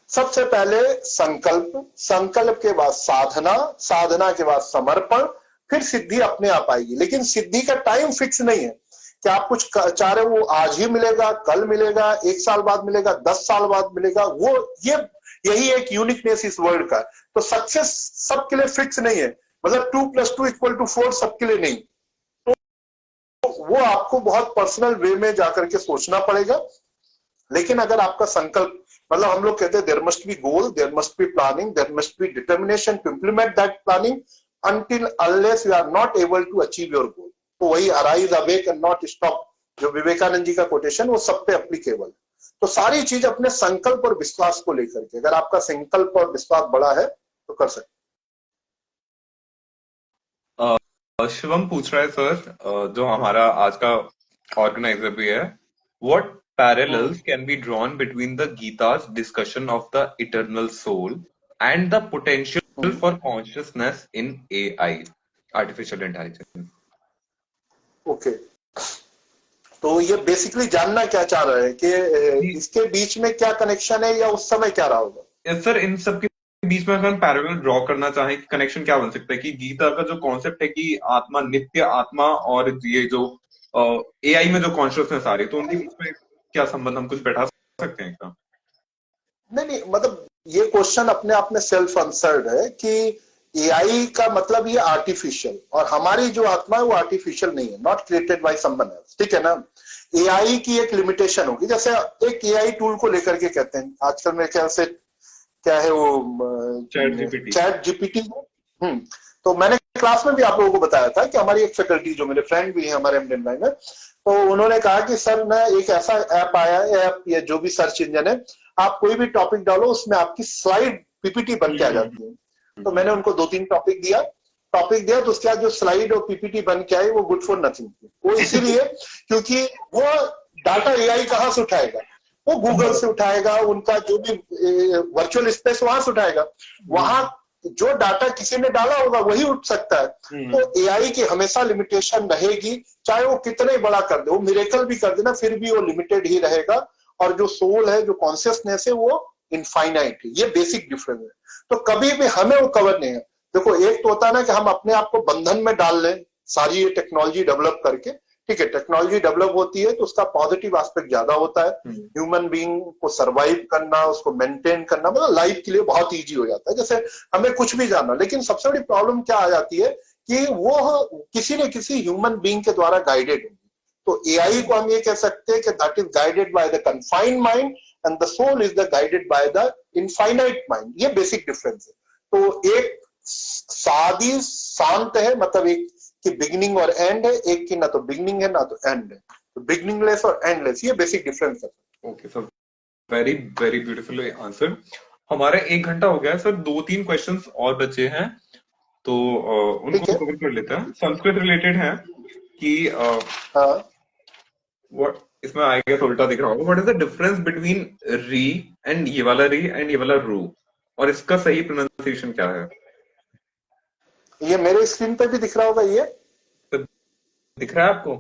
सबसे पहले संकल्प, संकल्प के बाद साधना, साधना के बाद समर्पण, फिर सिद्धि अपने आप आएगी। लेकिन सिद्धि का टाइम फिक्स नहीं है कि आप कुछ चाह रहे हो वो आज ही मिलेगा, कल मिलेगा, 1 साल बाद मिलेगा, 10 साल बाद मिलेगा। वो यही एक यूनिकनेस इस वर्ड का। तो सक्सेस सबके लिए फिक्स नहीं है, मतलब 2+2=4 सबके लिए नहीं। वो आपको बहुत पर्सनल वे में जाकर के सोचना पड़ेगा। लेकिन अगर आपका संकल्प, मतलब हम लोग कहते हैं there must be goal, there must be planning, there must be determination to implement that planning until unless you are not able to achieve your goal। तो वही arise, awake and not stop, जो विवेकानंद जी का quotation, वो सब पे applicable. तो सारी चीज अपने संकल्प और विश्वास को लेकर के, अगर आपका संकल्प और विश्वास बड़ा है तो कर सकते। शिवम पूछ रहा है सर, जो हमारा आज का ऑर्गेनाइजर भी है, what parallels can be drawn between the Gita's discussion of the eternal soul and the potential for consciousness in AI, artificial intelligence? Okay, तो ये बेसिकली जानना क्या चाह रहा है कि इसके बीच में क्या कनेक्शन है, या उस समय क्या रहा होगा? सर इन सब के बीच में हम पैरेलल ड्रॉ करना चाहें कि कनेक्शन क्या बन सकता है, कि गीता का जो कॉन्सेप्ट है कि आत्मा, नित्य आत्मा, और ये जो एआई में जो कॉन्शियसनेस आ रही है, तो उनके बीच में क्या संबंध हम कुछ बैठा सकते हैं क्या? नहीं, मतलब ये क्वेश्चन अपने आप में सेल्फ आंसर्ड है कि एआई का मतलब ये आर्टिफिशियल, और हमारी जो आत्मा है वो आर्टिफिशियल नहीं है, not created by someone else, ठीक है ना। एआई की एक लिमिटेशन होगी, जैसे एक एआई टूल को लेकर के कहते हैं आजकल मेरे ख्याल से क्या है वो, चैट जीपीटी। तो मैंने क्लास में भी आप लोगों को बताया था कि हमारी एक फैकल्टी, जो मेरे फ्रेंड भी है हमारे एमडीएन में, तो उन्होंने कहा कि सर ना एक ऐसा ऐप आया है, ऐप या जो भी सर्च इंजन है, आप कोई भी टॉपिक डालो उसमें आपकी स्लाइड पीपीटी बन के आ जाती है। तो मैंने उनको 2-3 टॉपिक दिया, तो उसके बाद जो स्लाइड और पीपीटी बन के आई वो गुड फॉर नथिंग थी। वो इसीलिए क्योंकि वो डाटा एआई कहाँ से उठाएगा, वो गूगल से उठाएगा, उनका जो भी वर्चुअल स्पेस वहां से उठाएगा, वहां जो डाटा किसी ने डाला होगा वही उठ सकता है। तो एआई की हमेशा लिमिटेशन रहेगी, चाहे वो कितने बड़ा कर दे, वो मिरेकल भी कर देना, फिर भी वो लिमिटेड ही रहेगा। और जो सोल है, जो कॉन्शियसनेस है, वो इनफाइनाइट है। ये बेसिक डिफरेंस है। तो कभी भी हमें वो कवर नहीं है। देखो, एक तो होता है ना कि हम अपने आप को बंधन में डाल लें सारी ये टेक्नोलॉजी डेवलप करके, ठीक है, टेक्नोलॉजी डेवलप होती है तो उसका पॉजिटिव एस्पेक्ट ज्यादा होता है। ह्यूमन बीइंग को सरवाइव करना, उसको मेंटेन करना, मतलब लाइफ के लिए बहुत इजी हो जाता है, जैसे हमें कुछ भी जानना। लेकिन सबसे बड़ी प्रॉब्लम क्या आ जाती है कि वो किसी न किसी ह्यूमन बीइंग के द्वारा गाइडेड होगी। तो एआई को हम ये कह सकते हैं कि that is guided by the confined mind and the soul is the guided by the infinite mind. ये बेसिक डिफरेंस है। तो एक सादी शांत है, मतलब एक की बिगिनिंग और एंड है, एक की ना तो बिगिनिंग है ना तो एंड है, तो बिगिनिंगलेस और एंडलेस, ये बेसिक डिफरेंस है। Okay sir, very very beautiful answer. हमारा 1 घंटा हो गया है सर, 2-3 क्वेश्चंस और बचे हैं, तो ठीक उनको है। कवर कर लेते हैं। संस्कृत रिलेटेड है कि हाँ, व्हाट, इसमें आई गेस उल्टा दिख रहा होगा, what is the difference between री एंड ये वाला री एंड ये वाला रू, और इसका सही प्रोनाउंसिएशन क्या है? ये मेरे स्क्रीन पे भी दिख रहा होगा ये? तो दिख रहा है आपको?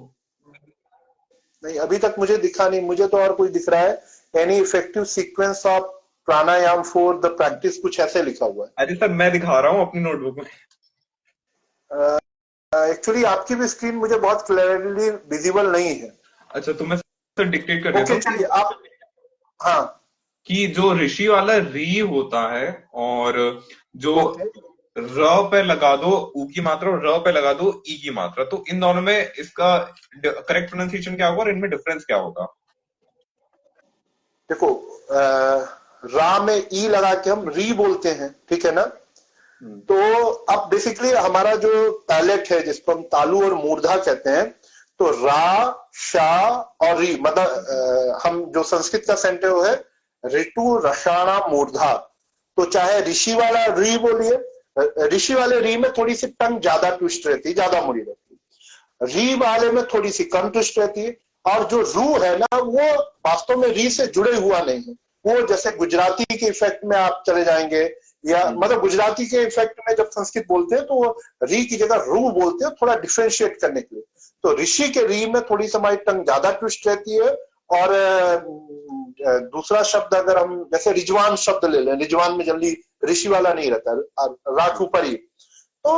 नहीं, अभी तक मुझे दिखा नहीं, मुझे तो और कुछ दिख रहा है, any effective sequence of pranayama for the practice, कुछ ऐसे लिखा हुआ अरे सर मैं दिखा रहा हूँ अपनी नोटबुक में। है। एक्चुअली आपकी भी स्क्रीन मुझे बहुत क्लियरली विजिबल नहीं है। अच्छा तो मैं सर डिक्टेट कर देता ओके, हूँ चलिए आप। हाँ, कि जो ऋषि वाला री होता है, और जो ओके। र पे लगा दो ऊ की मात्रा और र पे लगा दो ई की मात्रा, तो इन दोनों में इसका करेक्ट प्रोनाउंसिएशन क्या होगा और इनमें डिफरेंस क्या होगा? देखो, रा में ई लगा के हम री बोलते हैं, ठीक है ना? तो अब बेसिकली हमारा जो पैलेट है जिसको हम तालु और मूर्धा कहते हैं, तो रा, शा और री, मतलब हम जो संस्कृत का सेंटर वो है ऋतु, रसाणा, मूर्धा। तो चाहे ऋषि वाला री बोलिए, ऋषि वाले री में थोड़ी सी टंग ज्यादा ट्विस्ट रहती है, ज्यादा मुड़ी रहती है, री वाले में थोड़ी सी कम ट्विस्ट रहती है। और जो रू है ना, वो वास्तव में री से जुड़े हुआ नहीं है, वो जैसे गुजराती के इफेक्ट में आप चले जाएंगे, या मतलब गुजराती के इफेक्ट में जब संस्कृत बोलते हैं तो वो री की जगह रू बोलते हैं, थोड़ा डिफरेंशिएट करने के लिए। तो ऋषि के री में थोड़ी सी हमारी टंग ज्यादा ट्विस्ट रहती है। और दूसरा शब्द अगर हम जैसे रिजवान शब्द ले लें, रिजवान में जल्दी ऋषि वाला नहीं रहता, राख ऊपर ही। तो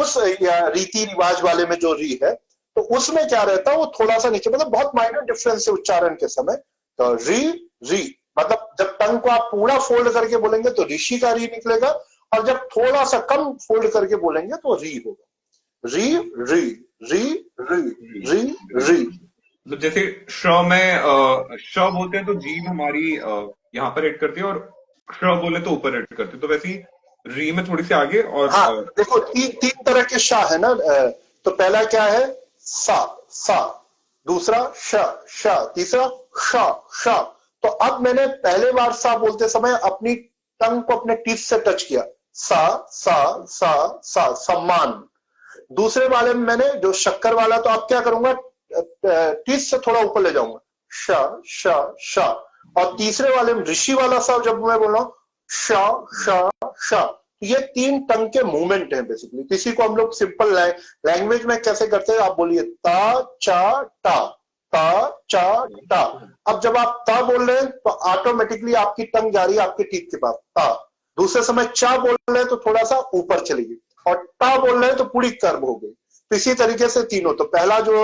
उस रीति रिवाज वाले में जो री है, तो उसमें क्या रहता है, वो थोड़ा सा नीचे, मतलब बहुत माइनर डिफरेंस है उच्चारण के समय। तो री, री मतलब जब टंग को आप पूरा फोल्ड करके बोलेंगे तो ऋषि का री निकलेगा, और जब थोड़ा सा कम फोल्ड करके बोलेंगे तो री होगा। री, री, री, री, री, री। तो जैसे श में श बोलते हैं तो जीभ हमारी यहाँ पर एड करती है, और श बोले तो ऊपर एड करती है, तो वैसे ही री में थोड़ी सी आगे और हाँ, देखो तीन तरह के शा है ना। तो पहला क्या है, सा, सा। दूसरा श, श। तीसरा श, श। तो अब मैंने पहले बार सा बोलते समय अपनी टंग को अपने टीथ से टच किया, सा, सा, सा, सा, सम्मान। दूसरे वाले में मैंने जो शक्कर वाला, तो अब क्या करूंगा, टीथ से थोड़ा ऊपर ले जाऊंगा, श, श, श। और तीसरे वाले में ऋषि वाला सा जब मैं बोल रहा हूं, श, श, श। ये तीन टंग के मूवमेंट है बेसिकली। किसी को हम लोग सिंपल लैंग्वेज में कैसे करते हैं, आप बोलिए ता, चा, टा, ता, चा, टा। अब जब आप ता बोल रहे हैं तो ऑटोमेटिकली आपकी टंग जा रही है आपके टीथ के पास, ता। दूसरे समय चा बोल रहे हैं तो थोड़ा सा ऊपर चलेगी, और टा बोल रहे हैं तो पूरी कर्व हो गई। तो इसी तरीके से तीनों, तो पहला जो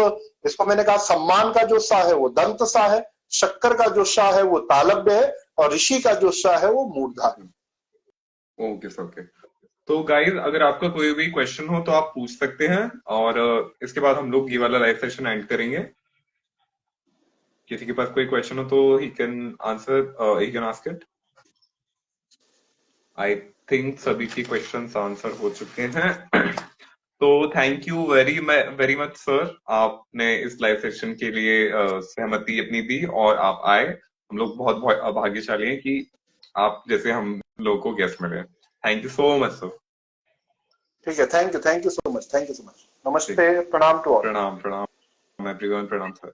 इसको मैंने कहा सम्मान का जो सा है वो दंत सा है, शक्कर का जो सा है वो तालव्य है, और ऋषि का जो सा है वो मूर्धा है। Okay sir, okay. तो गाइज अगर आपका कोई भी क्वेश्चन हो तो आप पूछ सकते हैं, और इसके बाद हम लोग ये वाला लाइव सेशन एंड करेंगे। किसी के पास कोई क्वेश्चन हो तो he can answer, he can ask it. I think सभी के क्वेश्चंस आंसर हो चुके हैं। तो thank you very much sir, आपने इस लाइव सेशन के लिए सहमति अपनी दी और आप आए। हम लोग बहुत बहुत भाग्यशाली हैं कि आप जैसे हम लोगों को गेस्ट मिले। Thank you so much sir. ठीक है, thank you so much, thank you so much. नमस्ते, प्रणाम टू ऑल। प्रणाम प्रणाम एवरीवन, प्रणाम सर।